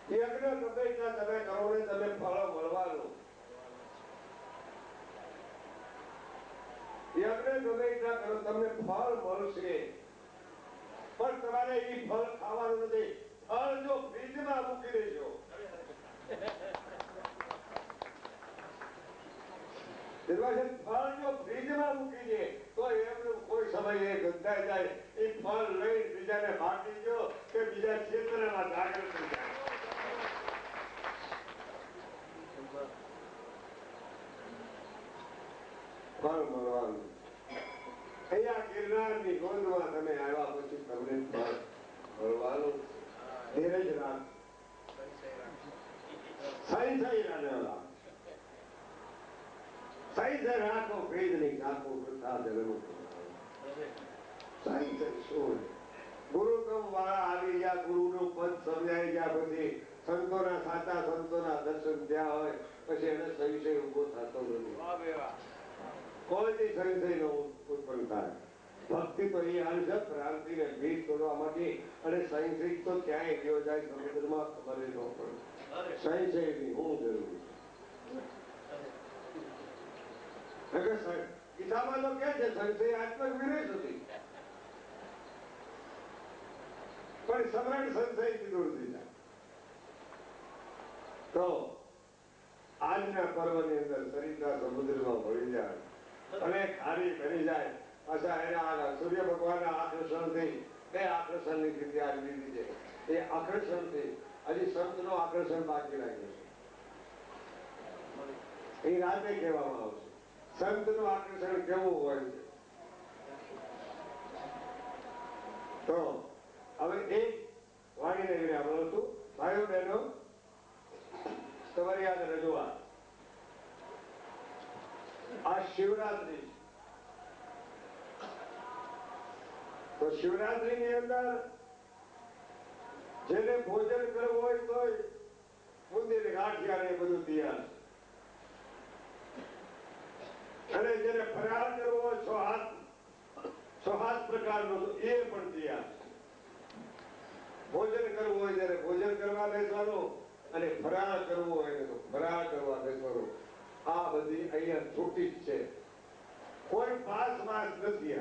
યજ્ઞ તપસ્યા તમે કરો ને તમે ફળ મળવાનું. યજ્ઞ તપસ્યા કરો તમને ફળ મળશે. પણ તમારે એ ફળ ખાવાનું નથી. ફળ જો ફ્રીજમાં મૂકી દેજો, ફળ જો ફ્રીજમાં મૂકી દે તો એમનું કોઈ સમય એ ગંધાઈ જાય. એ ફળ લઈ બીજાને બાકી દો કે બીજા ક્ષેત્રમાં જાગૃત થઈ જાય. ફળ મળવાનું. અહીંયા ગિરનારની ગોદમાં તમે આવ્યા પછી તમને ફળ મળવાનું. ધીરજ રાખ, સહી રાખો, સહી રાખો, ભેદ નહીં રાખો, વૃથા જન્મ. સહી શું ગુરુ વાળા આવી ગયા, ગુરુનું પદ સમજાઈ ગયા પછી સંતોના સાચા સંતોના દર્શન થયા હોય પછી એને સંશય ઉભો થતો નથી. કોઈથી સંશય ન ઉત્પન્ન થાય. ભક્તિ તો એ હાલ છે ભ્રાંતિને ભીત તોડવા માટે, અને સંશય તો ક્યાંય ગયો જાય સમુદ્રમાં ખબર ન પડે. સંશયની હું જરૂર છે. ગીતામાં તો કે છે સંશય આત્મક વિરેશ હતી, પણ સમરણ સંશયથી દૂર થઈ જાય. તો આજના પર્વની અંદર સરિતા સમુદ્રમાં ભળી જાય અને ખારી બની જાય. પાછા એના સૂર્ય ભગવાનના આકર્ષણથી બે આકર્ષણની સ્થિતિ આવી દીધી છે. એ આકર્ષણથી હજી સંતનું આકર્ષણ બાકી રાખ્યું છે. એ રાતે કહેવામાં આવશે સંતનું આકર્ષણ કેવું હોય છે. તો હવે એક વાણીને વિરામ લઉં છું. ભાઈઓ બહેનો, તમારી યાદ રજૂઆત આ શિવરાત્રી. તો શિવરાત્રી ની અંદર જેને ભોજન કરવું હોય તો બુંદી ગાંઠિયા ને બધું તૈયાર છે, અને જેને ફરાળ કરવો હોય 6 પ્રકારનો તો એ પણ તૈયાર છે. ભોજન કરવું હોય ત્યારે ભોજન કરવા બેસવાનું, અને ફરાળ કરવું હોય તો ફરાળ કરવા બેસવાનું. આ બધી અહીંયા છૂટી જ છે. કોઈ પાસ નથી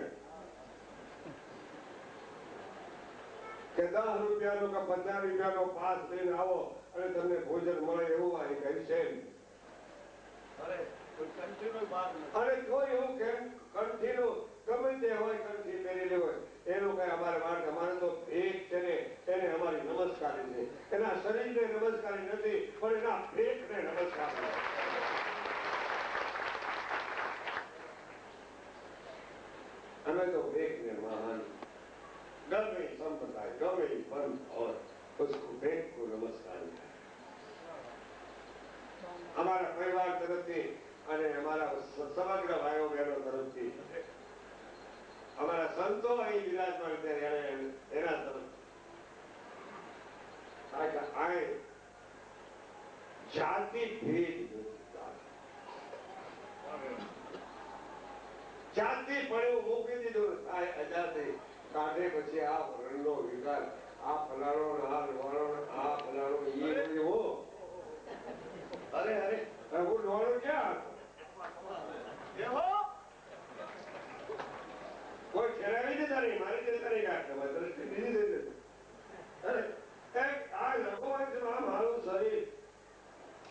કે 10 રૂપિયાનો કે 50 રૂપિયાનો પાસ લઈને આવો અને તમને ભોજન મળે એવું અહીં કઈ છે. અને કોઈ એવું કંઠીનું ગમે તે હોય, કંઠી પહેરેલી હોય, એનું કઈ અમારે વાત. અમારે તો ભેટ છે ને એને અમારી નમસ્કારી છે. એના શરીરને નમસ્કારી નથી, પણ એના ભેટને નમસ્કારી. અમે તો ભેટને મહાન, ગમે સંપ્રદાય ગમે પંથ હોય उसको भेद को नमस्कार. हमारा परिवार तरफથી અને અમારા સમગ્ર ભાઈઓ બહેનો તરફથી અમારા સંતો અહીં વિરાજમાન છે એના તરફ જાતિ ભેદ જાતિ પડ્યું મૂકી દીધું. આઝાદી કાઢે પછી આ વર્ણનો વિકાર, આ ફલાણો આ લોહાણો આ ફલાણો એ એવો. અરે હું લોહાણો ક્યાં કોઈ ઠેરાવી દેતા નહીં, મારી દેતા નહીં. કાઢે દ્રષ્ટિ બીજી દઈ દે. અરે આ રઘુવંશમાં મારું શરીર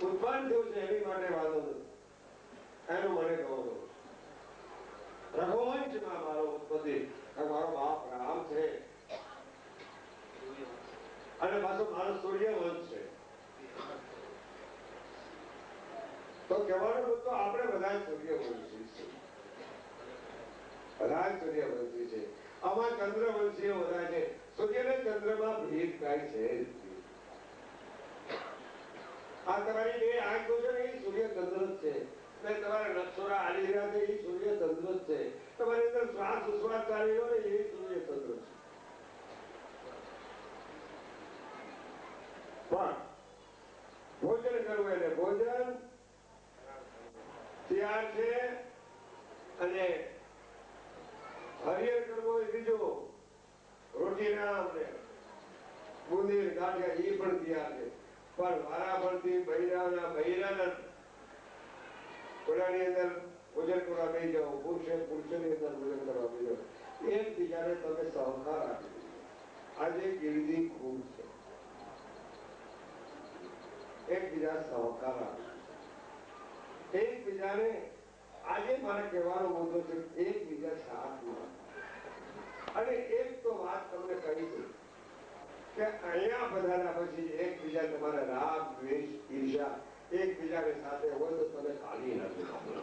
ઉત્પન્ન થયું છે એની માટે વાંધો નથી, એનું મને કહું. રઘુવંશમાં મારો ઉત્પત્તિ, મારો બાપ રામ છે, અને પાછો મારો સૂર્યવંશ છે. તો કહેવાનો તો આપણે બધા સૂર્યવંશી છે, બધા સૂર્યવંશી છે. આમાં ચંદ્રવંશીઓ બધા છે. સૂર્ય ને ચંદ્રમાં ભેદ કાંઈ છે. આ તમારી બે આંખો છે ને એ સૂર્ય ચંદ્ર જ છે. તમારા નક્ષરા હાલી રહ્યા છે એ સૂર્ય ચંદ્ર જ છે. તમારી અંદર શ્વાસ ઉશ્વાસ ચાલી રહ્યો ને એ સૂર્ય ચંદ્ર છે. પણ ભોજન કરવું એટલે ભોજન તૈયાર છે, અને હરિયર કરવો એ બીજો. રોટીના બુંદી ગાંઠિયા એ પણ તૈયાર છે. પણ વારાફરતી બૈરાના ઓલાની અંદર ભોજન કરવા બેસી જાઓ, પુરુષોની અંદર ભોજન કરવા બેસી જાઓ. એકબીજાને તમે સહકાર આપી. આજે ગીરદી ખૂબ છે. એકબીજા સહકાર આપે, એકબીજાને. આજે મારે કહેવાનો મુદ્દો છે એકબીજા સાથ. અને એક તો વાત તમને કહી છે કે અહીંયા બધાના પછી એકબીજા તમારે રાગ દ્વેષ ઈર્ષા એકબીજાની સાથે હોય તો તમે કાઢી નાખો.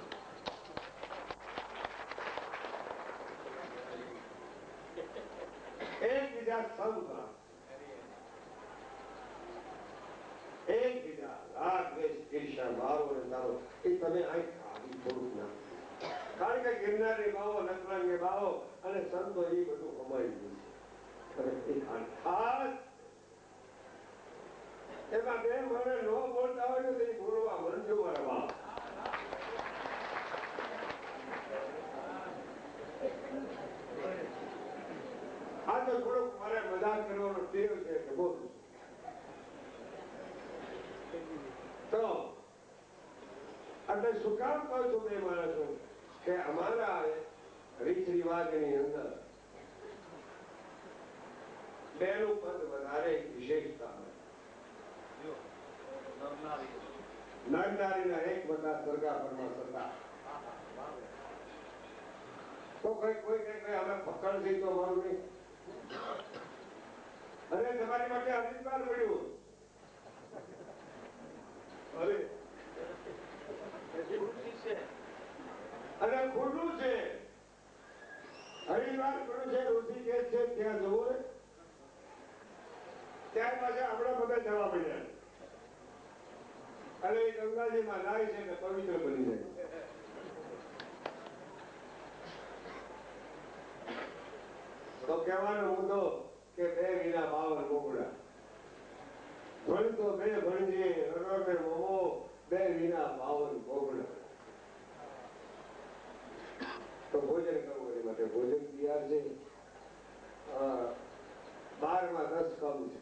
એકબીજા સંત, એકબીજા રાગ દ્વેષ ઈર્ષા મારો અને તારો એ તમે અહીં કાઢી થોડુંક ના. કારણ કે ગિરનારી ભાવો, નકલાંગે ભાવો અને સંતો એ બધું કમાઈ ગયું છે. ખાસ એમાં બે મને ન બોલતા હોય ને તે બોલવા મનજો મારા બાપ. આ તો થોડુંક મારે મજાક કરવાનો ટેવ છે કે બોલું તો એટલે શું કામ કહું છું બે માણસો કે અમારા રીત રિવાજની અંદર બેનું પદ વધારે વિશેષતા નરનારીના એક બધા સરગા પરમાં સત્તા તો કોઈ અમે પકડ થઈ તો મારું નહીં. અરે તમારી માટે અધિકાર મળ્યું. અરે અને ખોટું છે. હરિદ્વાર કર્યું છે ઋષિકેશ છે ત્યાં જવું ને ત્યાર પાછા આપણા બધા જવા મળ્યા અને એ ગંગાજીમાં નાય છે કે પવિત્ર બની જાય. તો કહેવાનો મુદ્દો કે બે વિના બાવન મોગડા ભણતો બે ભણજે રણને મોમો બે વિના બાવન મોગડા. તો ભોજન કરવું એની માટે ભોજન તૈયાર છે. 12 માં 10 કમ છે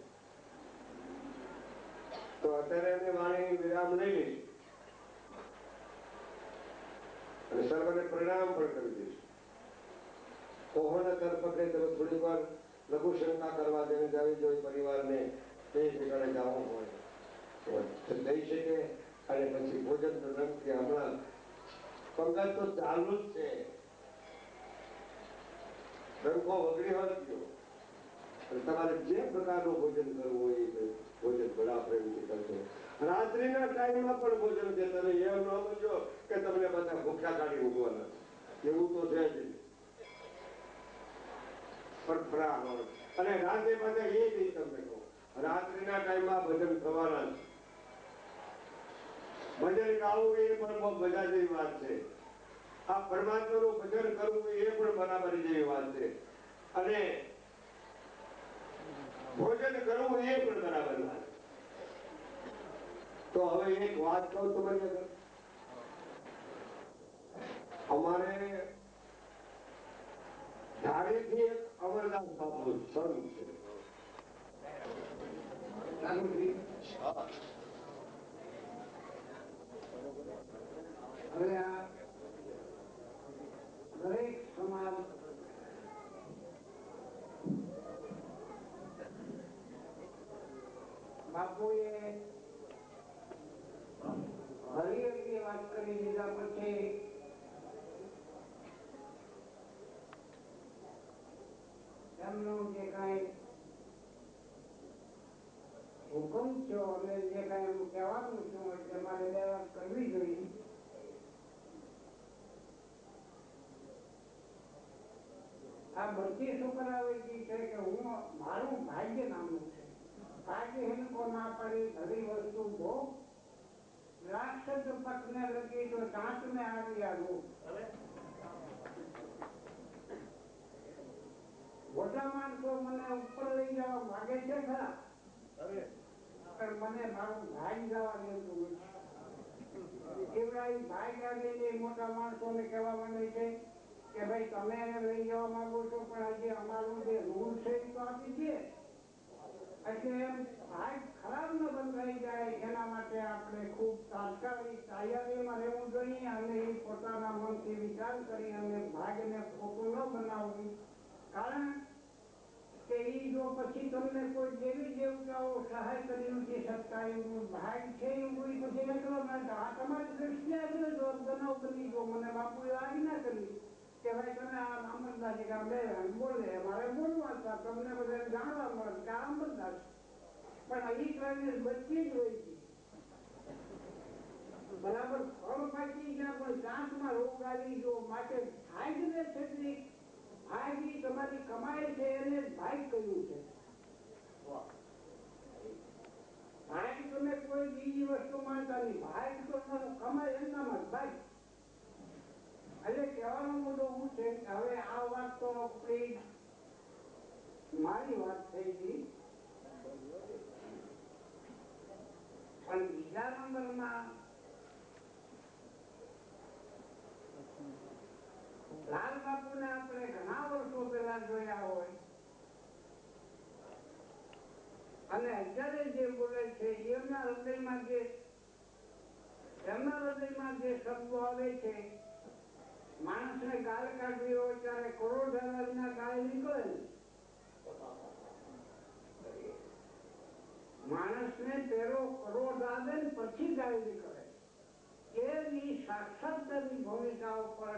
તો અત્યારે એમની વાણી વિરામ લઈ લઈશું અને સર્વને પ્રણામ પણ કરી દઈશું. કોહોના તરફે તમે થોડીક વાર લઘુ શંકા કરવા દેવી જવી જોઈએ પરિવારને એ ઠેકાણે જવું હોય તો લઈ શકે અને પછી ભોજન તો નથી. હમણાં પંકજ તો ચાલુ જ છે. ડંકો વગડી હોય ગયો અને તમારે જે પ્રકારનું ભોજન કરવું હોય એ ભોજન બડા પ્રેમથી કરજો. રાત્રિના ટાઈમમાં પણ ભોજન છે. તમે એમ ન સમજો કે તમને બધા ભૂખ્યા કાઢી મૂકવાના એવું તો છે જ. અને રાત્રે પાછા એ નહીં તમને કહું રાત્રિના ટાઈમમાં ભજન થવાના છે. ભજન ગાવું એ પણ બહુ મજા જેવી વાત છે. આ પરમાત્માનું ભજન કરવું એ પણ બરાબરી જેવી વાત છે અને ભોજન કરવું એ પણ બરાબર વાત. તો હવે એક વાત કહું તમારી આગળ. અમારે ધારેથી એક અમરદાસ બાપુ સંત છે. હવે આ દરેક સમાજ બાપુએ હરિહરની વાત કરી દીધા પછી એમનું જે કઈ હુકમ છો અને જે કઈ એમ કહેવાનું છું તમારે બે વાત કરવી જોઈએ. આ બધી છોકરાઓજી છે કે હું મારું ભાગ્ય નામનું છે. ભાગ્ય હિંકો ના પડી ઘણી વસ્તુ ભોગ રાક્ષસ પટને લગી તો ચાંચ ને આવ્યા રોગ. મોટા માણસો મને ઉપર લઈ જવા માંગે છે ખરા પણ મને મારું ભાઈ જવા દેતું નથી. એવડા ભાઈ આવીને મોટા માણસો ને કહેવા માંગે છે કે ભાઈ તમે એને લઈ જવા માંગો છો પણ હજી અમારું જે રૂલ છે એ તો આપી દે. એટલે એમ ભાગ ખરાબ ન બંધાઈ જાય એના માટે આપણે ખૂબ તાત્કાલિક તૈયારીમાં રહેવું જોઈએ અને એ પોતાના મનથી વિચાર કરી અને ભાગને ખોટું ન બનાવવું. કારણ કે એ જો પછી તમને કોઈ દેવી દેવતાઓ સહાય કરી નથી શકતા એવું ભાગ છે એવું પછી નકરો માટે આ તમારી દ્રષ્ટિએ બનાવ બની ગયો. મને બાપુએ આજ્ઞા કરી કે ભાઈ તમે આ અમરદાસ બે બોલે મારે બોલવા હતા તમને બધા જાણવા મળે કે આ અમરદાસ પણ એ કરીને બચી જ હોય છે બરાબર. ફળ પાકી ગયા પણ દાંતમાં રોગ આવી ગયો માટે ભાગને છેટલી ભાગ એ તમારી કમાઈ છે એને ભાગ કહ્યું છે. ભાગ તમે કોઈ બીજી વસ્તુ માનતા નહીં. ભાગ તો કમાય એમનામાં જ ભાગ. એટલે કહેવાનો મુદ્દો શું છે હવે આ વાત તો આપણી મારી વાત થઈ ગઈ પણ બીજા નંબરમાં લાલ બાપુને આપણે ઘણા વર્ષો પહેલા જોયા હોય અને અત્યારે જે બોલે છે એમના હૃદયમાં જે શબ્દો આવે છે, માણસને ગાળ કાઢવી હોય ત્યારે કરોડ વિના ગાળ નીકળે ને. માણસને પેલો ક્રોધ આવે ને પછી ગાળ નીકળે. એની સાક્ષાત્કારની ભૂમિકા ઉપર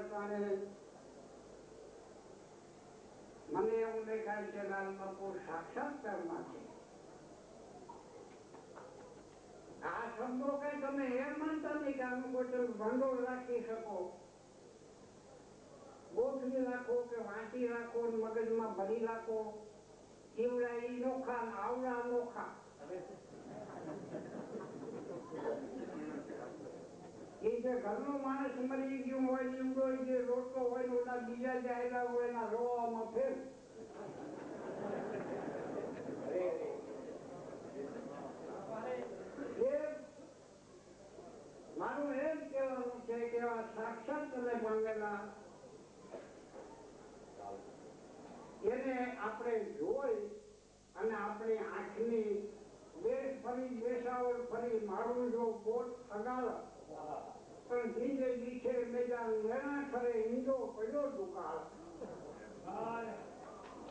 મને એવું દેખાય છે લાલ બાપુ સાક્ષાત્કારમાં છે. આ શબ્દો કઈ તમે એમ માનતા નહીં કે આનું કોઈ ભંડોળ રાખી શકો, ગોઠવી રાખો કે વાંચી રાખો, મગજમાં ભરી રાખો. ઈવડા ઈ નોખા આવડા નોખા. એ જે ઘરનો માણસ મરી ગયું હોય, ઈવડો જે રોટલો હોય ને ઓલા બીજા જે આવ્યા હોય એના રોવામાં ફેર. મારું એમ કહેવાનું છે કે આ સાક્ષાત અને પામેલા એને આપણે જોઈ અને આપણી આંખની બેસાવડ ફરી મારું જો બોટ સગાળ પણ ધીરે દીઠે મેજા લેણા ખરે ઈંડો પડ્યો દુકાળ.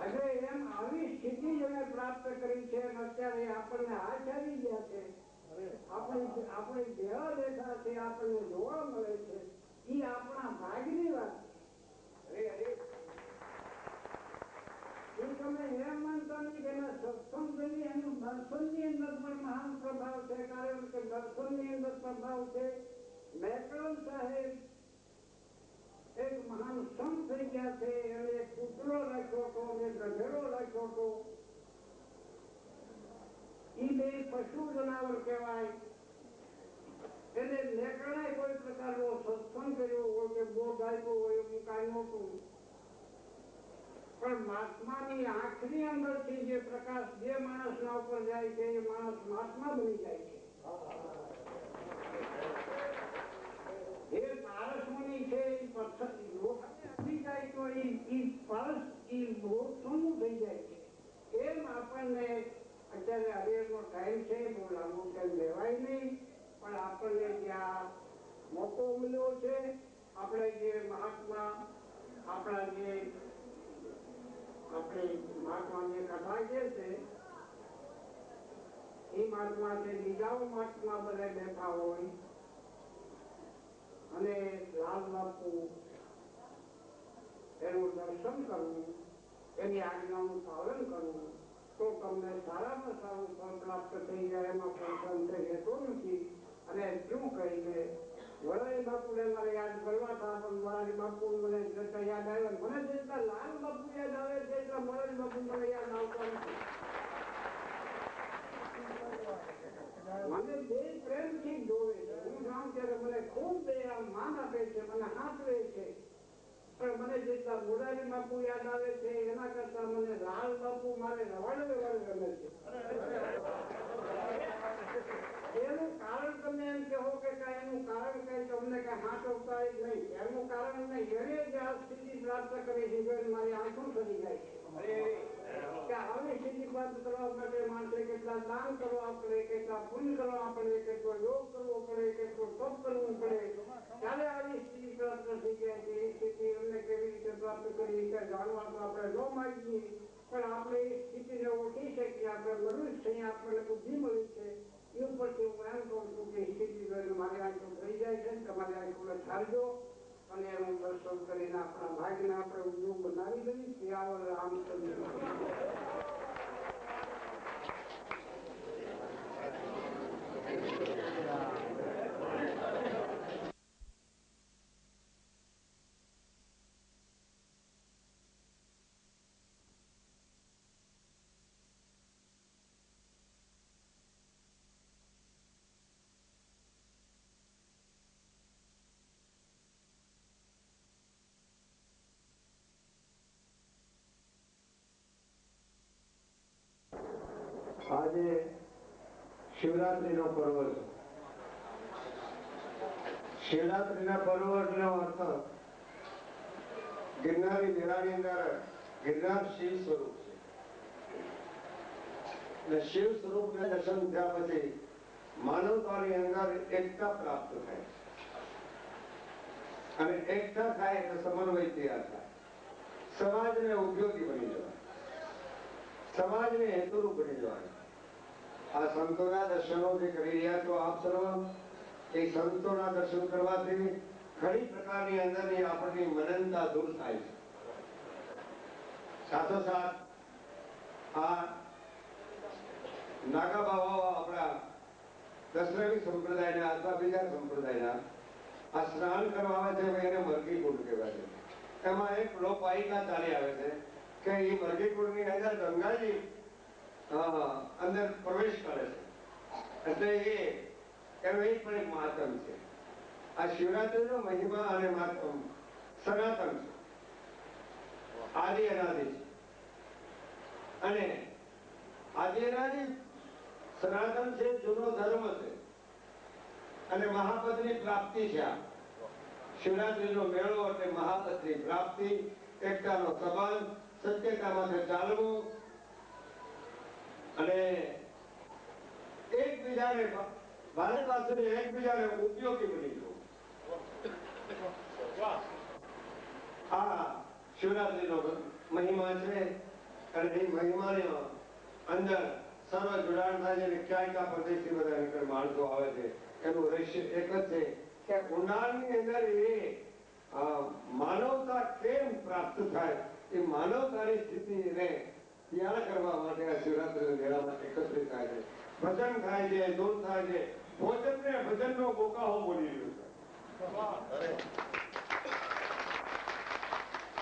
એટલે એમ આવી સ્થિતિ જેને પ્રાપ્ત કરી છે અત્યારે આપણને હાથ આવી ગયા છે, આપણી દેવા દેખા છે, આપણને જોવા મળે છે, એ આપણા ભાગની વાત છે. એ તમે એમ માનતા નહીં કે એના સત્સંગ કરી એનું દર્શનની અંદર પણ મહાન પ્રભાવ છે, કારણ કે દર્શનની અંદર પ્રભાવ છે. મેકરલ સાહેબ એક મહાન સંત થઈ ગયા છે, એને એક પુતળો રાખ્યો હતો અને ગધેડો રાખ્યો હતો. એ બે પશુ જનાવર કહેવાય. એને મેકરણે કોઈ પ્રકારનો સત્સંગ કર્યો હોય કે બોધ આપ્યો હોય એવું કાંઈ નહોતું. પણ મહાત્માની આંખની અંદરથી જે પ્રકાશ જે માણસના ઉપર જાય છે એ માણસ મહાત્મા બની જાય છે. એ પારસમણી છે એ પથ્થર જાય તો એ પારસ એ સોનું થઈ જાય છે. એમ આપણને અત્યારે હરિહરનો ટાઈમ છે, બહુ લાંબો ટાઈમ લેવાય નહીં, પણ આપણને ત્યાં મોકો મળ્યો છે. આપણે જે મહાત્મા આપણા જે આપણે મહાત્મા જે કથા કે છે એ મહાત્મા છે, બીજાઓ મહાત્મા બધા બેઠા હોય અને લાલ બાપુ એનું દર્શન કરવું, એની આજ્ઞાનું પાલન કરવું તો તમને સારામાં સારું ફળ પ્રાપ્ત થઈ જાય. એમાં કોઈ સંશય રહેતો નથી. અને શું કહીને વડારી બાપુને મારે યાદ કરવા હતા, પણ વડારી બાપુ મને જેટલા યાદ આવ્યા, મને જેટલા લાલ બાપુ યાદ આવે છે એટલા વડારી બાપુ મને યાદ આવતા નથી. મને બે પ્રેમથી જોવે છે. હું જાઉં ત્યારે મને ખૂબ બે માન આપે છે, મને હાથવે છે. પણ મને જેટલા મોરારી બાપુ યાદ આવે છે એના કરતા મને લાલ બાપુ મારે રવાડે ગમે છે. એનું કારણ તમે એમ કહો કે એનું કારણ કઈ તમને કઈ હાથવતા જ નહીં. એનું કારણ નહીં, એને જે આ સ્થિતિ પ્રાપ્ત કરી છે મારી આંખો સરી જાય છે કે આવી સ્થિતિ પ્રાપ્ત કરવા માટે માણસે કેટલા દાન કરવા પડે, કેટલા પુણ્ય કરવા પડે, કેટલો યોગ કરવો પડે, કેટલું તપ કરવું પડે, ત્યારે આવી સ્થિતિ પ્રાપ્ત થઈ જાય છે. એ સ્થિતિ એમને કેવી રીતે પ્રાપ્ત કરી કે જાણવા તો આપણે ન માંગીએ, પણ આપણે એ સ્થિતિને ઓળખી શકીએ. આપણે મનુષ્ય છીએ, આપણને બુદ્ધિ મળી છે. એ ઉપરથી હું એમ કહું છું કે સ્થિતિ મારી આંખો થઈ જાય છે, તમારી આંખો ઠારજો અને એનું દર્શન કરીને આપણા ભાગને આપણે ઉદ્યોગ બનાવી દઈએ. સિયાવર રામચંદ્ર. આજે શિવરાત્રીનો પર્વ છે. શિવરાત્રીના પર્વનો અર્થ ગિરનારી મેળાની અંદર ગિરનાર શિવ સ્વરૂપ છે. અને શિવ સ્વરૂપને દર્શન થયા પછી માનવતાની અંદર એકતા પ્રાપ્ત થાય અને એકતા થાય એટલે સમન્વય તૈયાર થાય. સમાજને ઉપયોગી બની જવાય, સમાજને હેતુરૂપ બની જવાય. આ સંતોના દર્શનો જે કરી રહ્યા છો આપ સર્વ, એ સંતોના દર્શન કરવાથી ઘણી પ્રકારની અંદરની આપણી મનનતા દૂર થાય છે. સાથોસાથ આ નાગા બાવાઓ આપણા દશરવી સંપ્રદાયના અથવા બીજા સંપ્રદાયના આ સ્નાન કરવા આવે છે, એને મરઘી કુંડ કહેવાય છે. એમાં એક લોકવાયિકા ચાલી આવે છે કે એ મરઘી કુંડની અંદર ગંગાજી અંદર પ્રવેશ કરે છે. એટલે એનું એક પણ એક મહાત્મ છે. આ શિવરાત્રીનો મહિમા અને મહાત્મ સનાતન છે, આદિ અનાદિ છે. અને આદિ અનાદિ સનાતન છે, જૂનો ધર્મ છે અને મહાપદની પ્રાપ્તિ છે. આ શિવરાત્રીનો મેળો એટલે મહાપદની પ્રાપ્તિ, એકતાનો સંબંધ, સત્યતા માટે ચાલવું અને એકબીજાને ભારતવાસીને એકબીજાને ઉપયોગી બની જવું. આ શિવરાત્રીનો મહિમા છે. અને એ મહિમાની અંદર સર્વ જોડાણ થાય છે. ક્યાંય પ્રદેશથી બધા નીકળ માણસો આવે છે. એનું રહસ્ય એક જ છે કે ઊંડાણની અંદર એ માનવતા કેમ પ્રાપ્ત થાય, એ માનવતાની સ્થિતિને તૈયાર કરવા માટે આ શિવરાત્રી મેળામાં એકત્રિત થાય છે. ભજન થાય છે, દૂર થાય છે. ભોજન ને ભજનનો બોકાહો બોલી રહ્યો છે.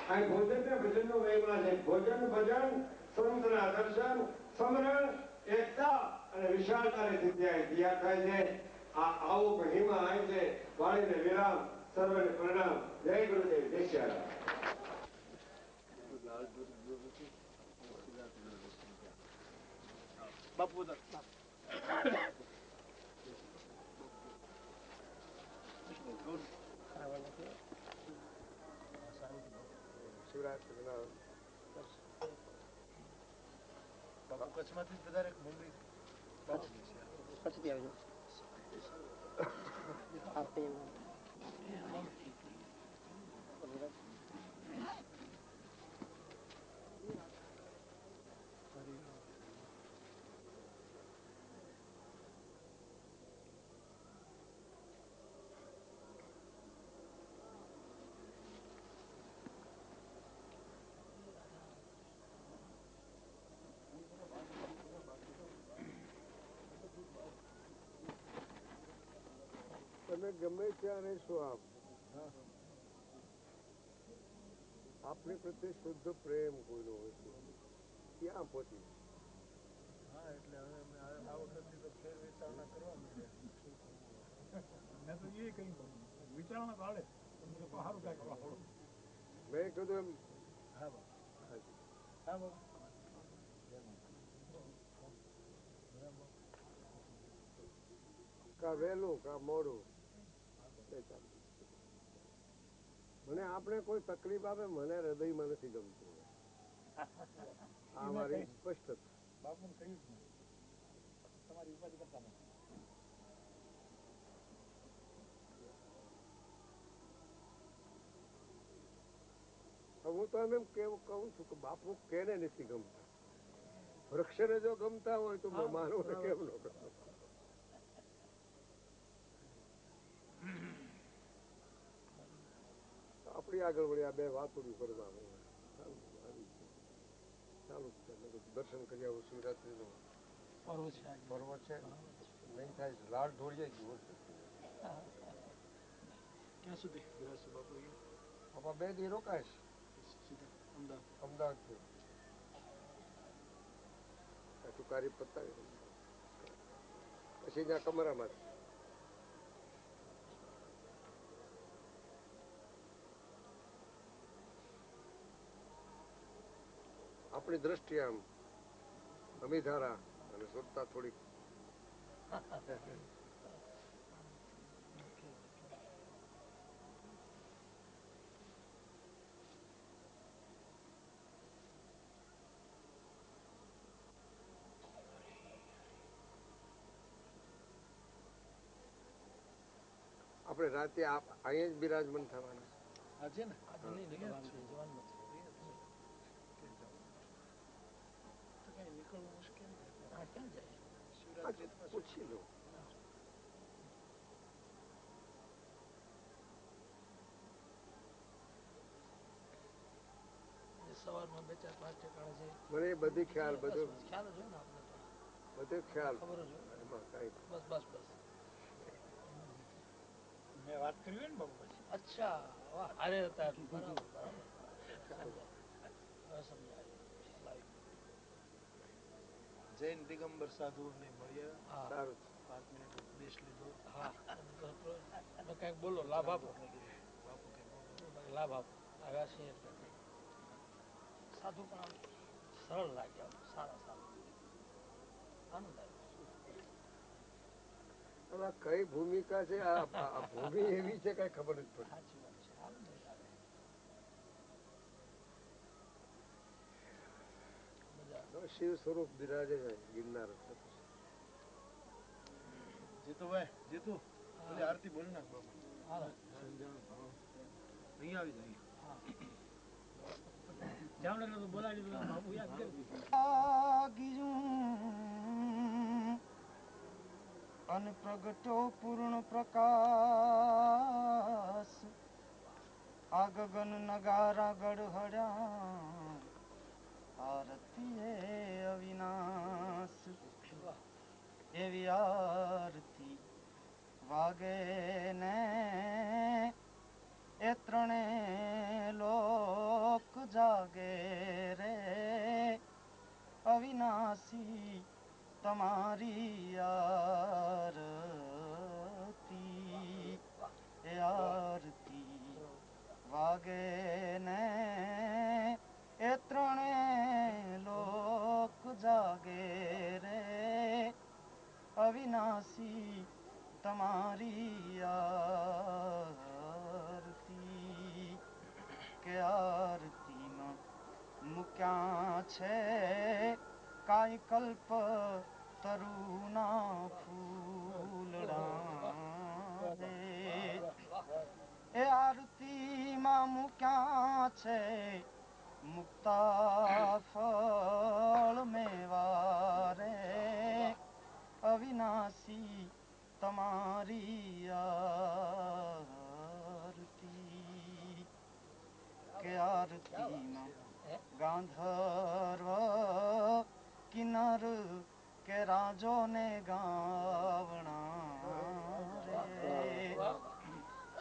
આ ભોજન ને ભજનનો મહિમા છે. ભોજન ભજન, સંતના દર્શન, સમરણ, એકતા અને વિશાળતાની સ્થિતિ તૈયાર થાય છે. આવો મહિમા આવે છે. વાણીને વિરામ, સર્વને પ્રણામ. જય ગુરુદેવ, જય શ્યારામ. બાપુ શિવરાત્રીના બાપુ કચ્છમાંથી વધારે મુંબઈ કચ્છથી આવજો. તમે ગમે ત્યાં રહેશો, આપણી પ્રત્યે શુદ્ધ પ્રેમ કોઈનો હોય છે, ત્યાં પહોંચી. હા, એટલે હવે અમે આ વખતથી તો ફેર વિચારણા કરવા મેં તો એ કઈ વિચારણા પાડે સારું કઈ કરવા મેં કીધું એમ. હા હા કા વહેલું કા મોડું, મને આપણે કોઈ તકલીફ આવે મને હૃદયમાં નથી ગમતું. આ મારી સ્પષ્ટ બાપુ કહ્યું તમારી ઉપાધિ કરતા નથી. હું તો એમ કેવું કહું છું કે બાપુ કેને નથી ગમતા. વૃક્ષને જો ગમતા હોય તો માનવને કેમ ન ગમતા. આપણી આગળ વળી આ બે વાતુડી કરવા ચાલુ દર્શન કરી આવું. શિવરાત્રીનું પર્વ છે. નહીં થાય લાલ ઢોળીએ ક્યાં સુધી બાપા 2 દી રોકાશ અમદાવાદથી ટુકારી પતાવી પછી ત્યાં કમરામાં આપણી દ્રષ્ટિએ આમ અમીધારા અને સુરતા થોડીક આપણે રાતે અહીંયા જ બિરાજમાન થવાના આજે ને નીકળવું મુશ્કેલ ક્યાં જાય પૂછી લો સવારમાં 2-4-5 ઠેકાણે જાય મને બધી ખ્યાલ બધો ખ્યાલ જ હોય ને આપણે તો બધો ખ્યાલ ખબર જ હોય એમાં કઈ બસ મેં વાત કરી હોય ને બાબુ પછી અચ્છા વાહ અરે હતા બરાબર સમજાય જૈન દિગંબર સાધુ ને મળ્યા સારું 5 મિનિટ ઉપદેશ લીધો હા કઈક બોલો લાભ આપો બાપુ કઈ બોલો લાભ આપો આવ્યા છે એટલે સાધુ પણ સરળ લાગે સારા આનંદ આવ્યો કઈ ભૂમિકા છે આ ભૂમિ એવી છે કઈ ખબર જ પડે સાચી વાત છે આનંદ આવે શિવ સ્વરૂપ બિરાજે છે ગિરનાર જીતુ આરતી બોલ નાખ બાબા અહીંયા આવી જાય જામનગર તો બોલાવી દીધું બાપુ યાદ અને પ્રગટો પૂર્ણ પ્રકાશ આ ગગન નગારા ગડહડ્યા આરતી અવિનાશ એવી આરતી વાગે ને એ ત્રણે લોક જાગે રે અવિનાશી તમારી આરતી એ આરતી વાગે ને એ ત્રણે લોક જાગે રે અવિનાશી તમારી આરતી કે આરતીમાં મૂક્યા છે કાંઈ કલ્પ તરુના ફૂલડા રે એ આરતીમાં મૂક્યા છે મુક્તા ફળ મેવા રે અવિનાશી તમારી આરતી કે આરતીમાં ગાંધર્વ કિન્નર કે રાજો ને ગાવણા રે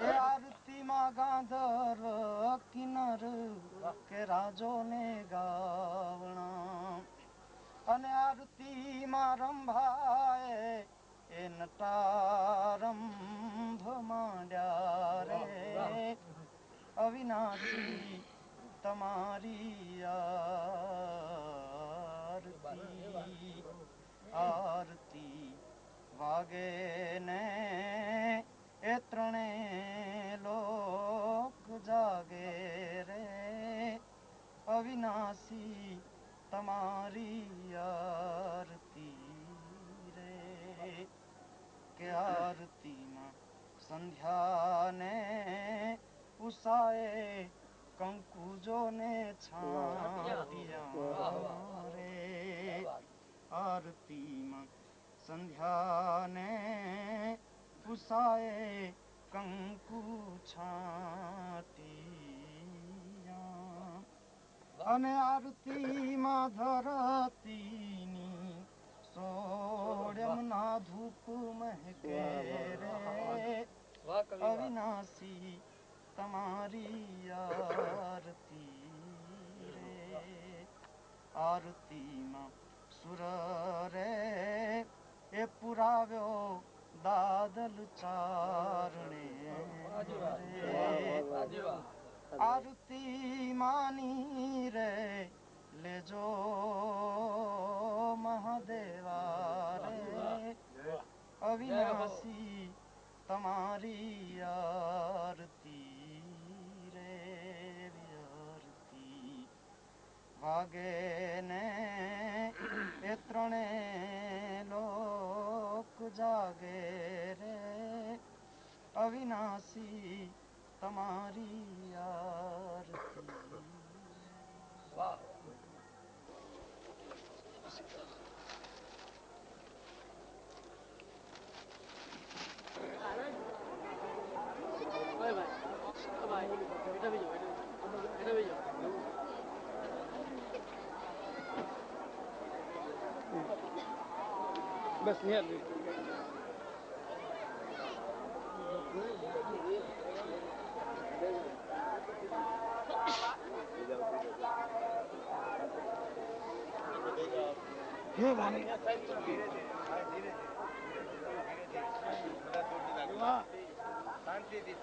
એ આરતીમાં ગાંધર્વ કિન્નર કે રાજો ને ગાવણા અને આરતીમાં રંભાએ એ નટારંભ માંડ્યા રે અવિનાશી તમારી આરતી વાગે ને એ ત્રણે લોક જાગે રે અવિનાશી તમારી આરતી રે કે આરતીમાં સંધ્યાને ઉષાએ કંકુજો ને છાંટ્યા રે આરતીમાં સંધ્યાને ઉષાએ કંકુ છાંટ્યા અને આરતીમાં ધરતીની સોડમના ધૂપ મહેકે રે અવિનાશી તમારી આરતી રે આરતીમાં સુર રે એ પુરાવ્યો દાદલ ચારણે રે આરતી માની રે લેજો મહાદેવા રે અવિનાશી તમારી આરતી રે આરતી વાગે ને એ ત્રણે લોક જાગે રે અવિનાશી તમારી આરતી. વાહ. બસ શાંતિથી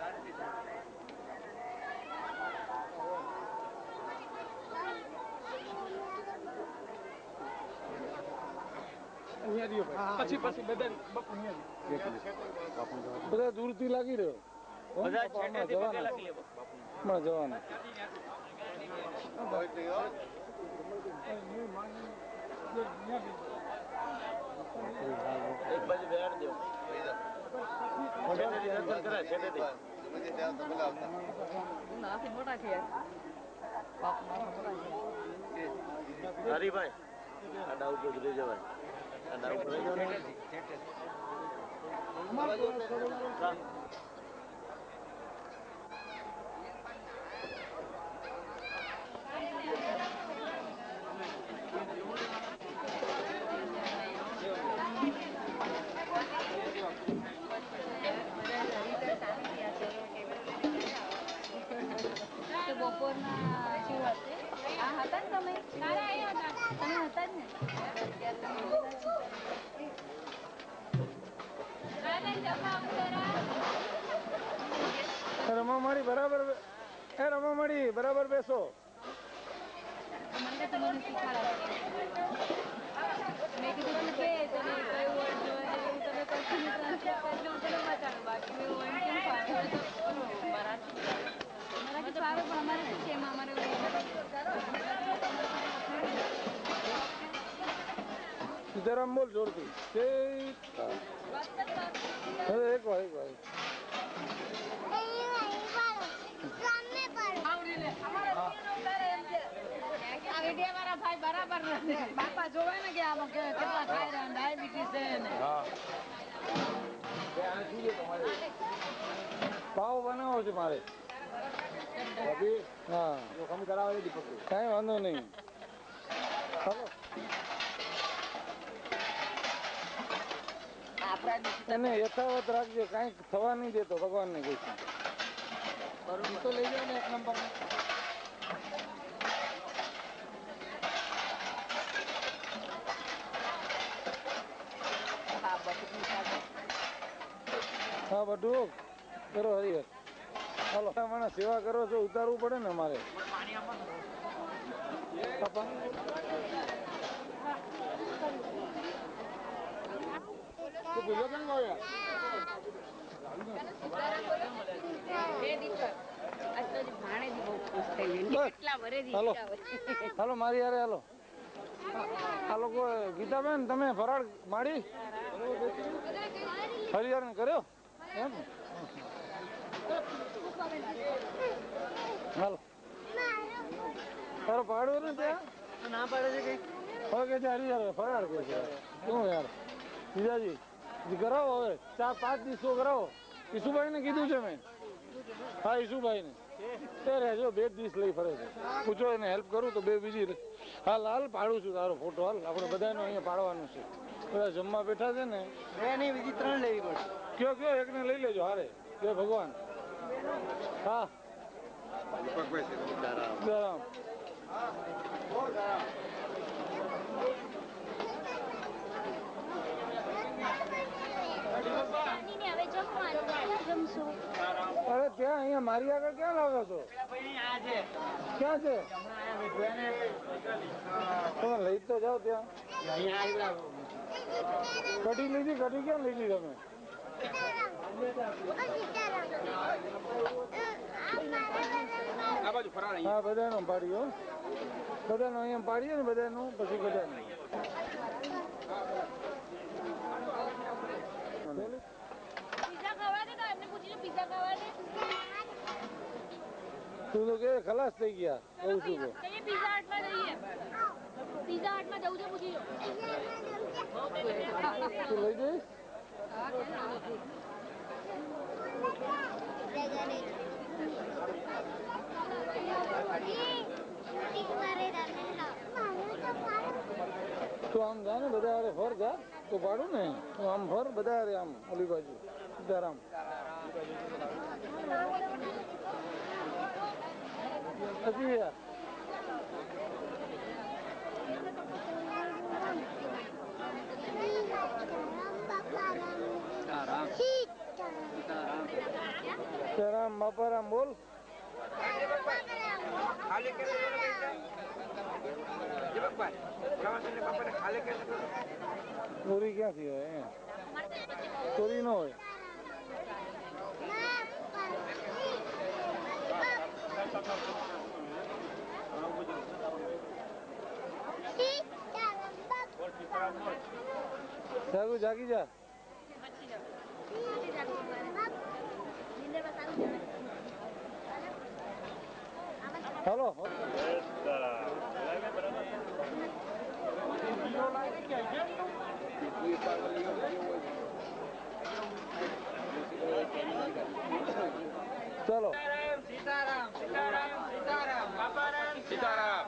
પછી બધા દૂરથી લાગી રહ્યો જવાના હરીભાઈ આડા ઉપર જઈ જવાય આડા ઉપર બપોરના શું હશે? આ હતા ને તમે? તમે હતા જ ને? રમામાળી બરાબર રમામાળી બરાબર બેસો. મને તો મને શીખવાડે. મેં કીધું તું કે તને કયું વર્ડ જોવા જેવું તમે પછી ટ્રાન્સલેટ કરજો હું તને બતાડું. બાકી મેં વર્ડ કેમ ફાવે મારાથી સારું પણ અમારે શું છે એમાં અમારે સીતારામ બોલ જોરથી. એક વાર ભાઈ બરાબર બાપા જોવાય ને કે આમાં કેટલા ખાઈ રહ્યા ડાયાબિટીસ છે ને. પાવ બનાવો છે મારે. હા કઈ વાંધો નહીં. એને યથાવત રાખજો, કઈ થવા નહીં દેતો ભગવાન ને કઈ તો લઈ જાઓ ને એક નંબર. હા બધું કરો હરિહર. હાલો માણસ સેવા કરો છો, ઉતારવું પડે ને અમારે. હાલો મારી યારે હાલો. આ લોકો ગીતાબેન તમે ફરાળ માડી હરિહર ને કર્યો એમ? હાલો તારો પાડો ને ત્યાં ના પાડે છે કઈ કે છે હરિહર ફરાળ કે છે. શું યાર જીજાજી કરાવો હવે 4-5 દિવસો કરાવો. ઈસુભાઈ ને કીધું છે મેં. હા ઈસુભાઈ ને રહેજો 2 દિવસ લઈ ફરે છે. પૂછો એને હેલ્પ કરું તો 2 બીજી. હાલ હાલ પાડું છું તારો ફોટો. હાલ આપણે બધાનો અહીંયા પાડવાનું છે. બધા જમવા બેઠા છે ને. 2 નહીં બીજી 3 લેવી પડશે. કયો એકને લઈ લેજો હારે. જય ભગવાન. હા સીતારામ. અરે ત્યાં અહીંયા મારી આગળ ક્યાં લાવ્યો છો? ક્યાં છે? તમે લઈ તો જાઓ ત્યાં. કઢી લીધી? કઢી ક્યાં લીધી તમે? હા બધાનું પાડીઓ, બધાનું અહીંયા પાડીએ ને બધાનું, પછી બધાનું. તું તો કે ખલાસ થઈ ગયા. કહું છું પિઝા હટમાં જવું છે, પૂછી લો. તું લઈ જઈશ? તું આમ જા ને બધા હારે ફર જા તો પાડું ને. તું આમ ફર બધા હારે આમ ઓલી બાજુ સીતારામ. હજી યાર સીતારામ બાપારામ બોલ. ચોરી ક્યાંથી હોય? ચોરી ન હોય. સારું જાગી જા. હાલો ચલો. સીતારામ સીતારામ સીતારામ બાપારામ સીતારામ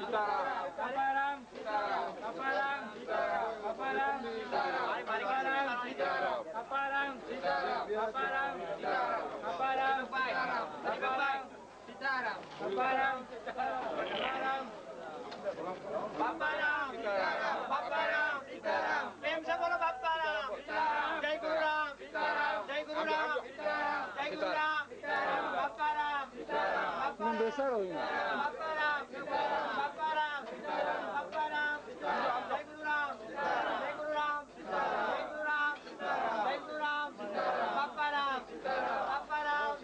બાપારામ સીતારામ બાપારામ સીતારામ બાપારામ સીતારામ બાપારામ સીતારામ બાપારામ સીતારામ બાપારામ સીતારામ બાપારામ સીતારામ બાપારામ સીતારામ બાપારામ સીતારામ બાપારામ બાપારામ સીતારામ. પ્રેમ से बोलो बापाराम जय गुरुराम जय गुरुराम जय गुरुराम बापाराम હું બેસાડો बापाराम बापाराम बापाराम जय गुरुराम जय गुरुराम जय गुरुराम जय गुरुराम बापाराम बापाराम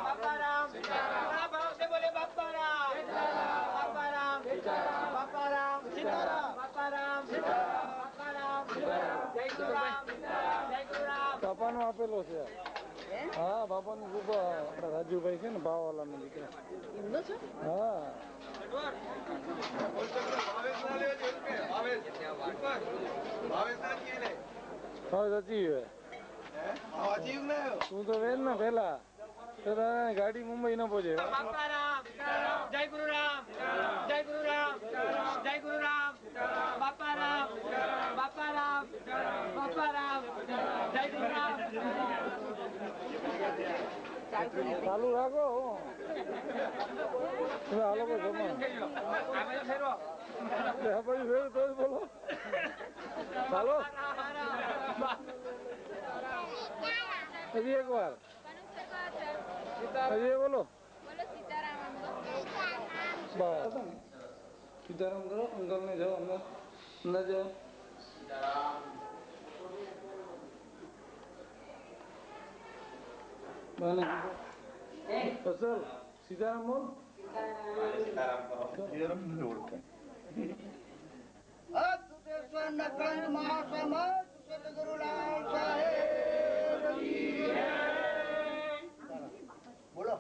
बापाराम बड़ा भाव से बोले बापाराम बापाराम बापाराम सीताराम बापाराम बापाराम जय गुरुराम जय गुरुराम. બાપાનો આપેલો છે. હા બાપાની કૃપા. આપણા રાજુભાઈ છે ને ભાવવાલાના દીકરા. હા તું તો વેર ને પેલા ગાડી મુંબઈ ન પહોંચે. बापाराम जय गुरुराम जय गुरुराम जय गुरुराम बापाराम बापाराम बापाराम जय गुरुराम. ચાલુ રાખો. તમે આ લોકો જમા પછી ફેર તો બોલો. ચાલો હજી એક વાર હજી બોલો. બસ સીતારામ કરો. અંકલ ને જાઓ અંદર અંદર જાઓ. અસલ સીતારામ બોલ. બોલો.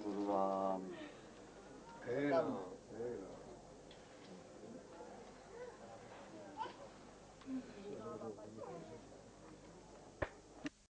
ગુરુરામ હે રામ.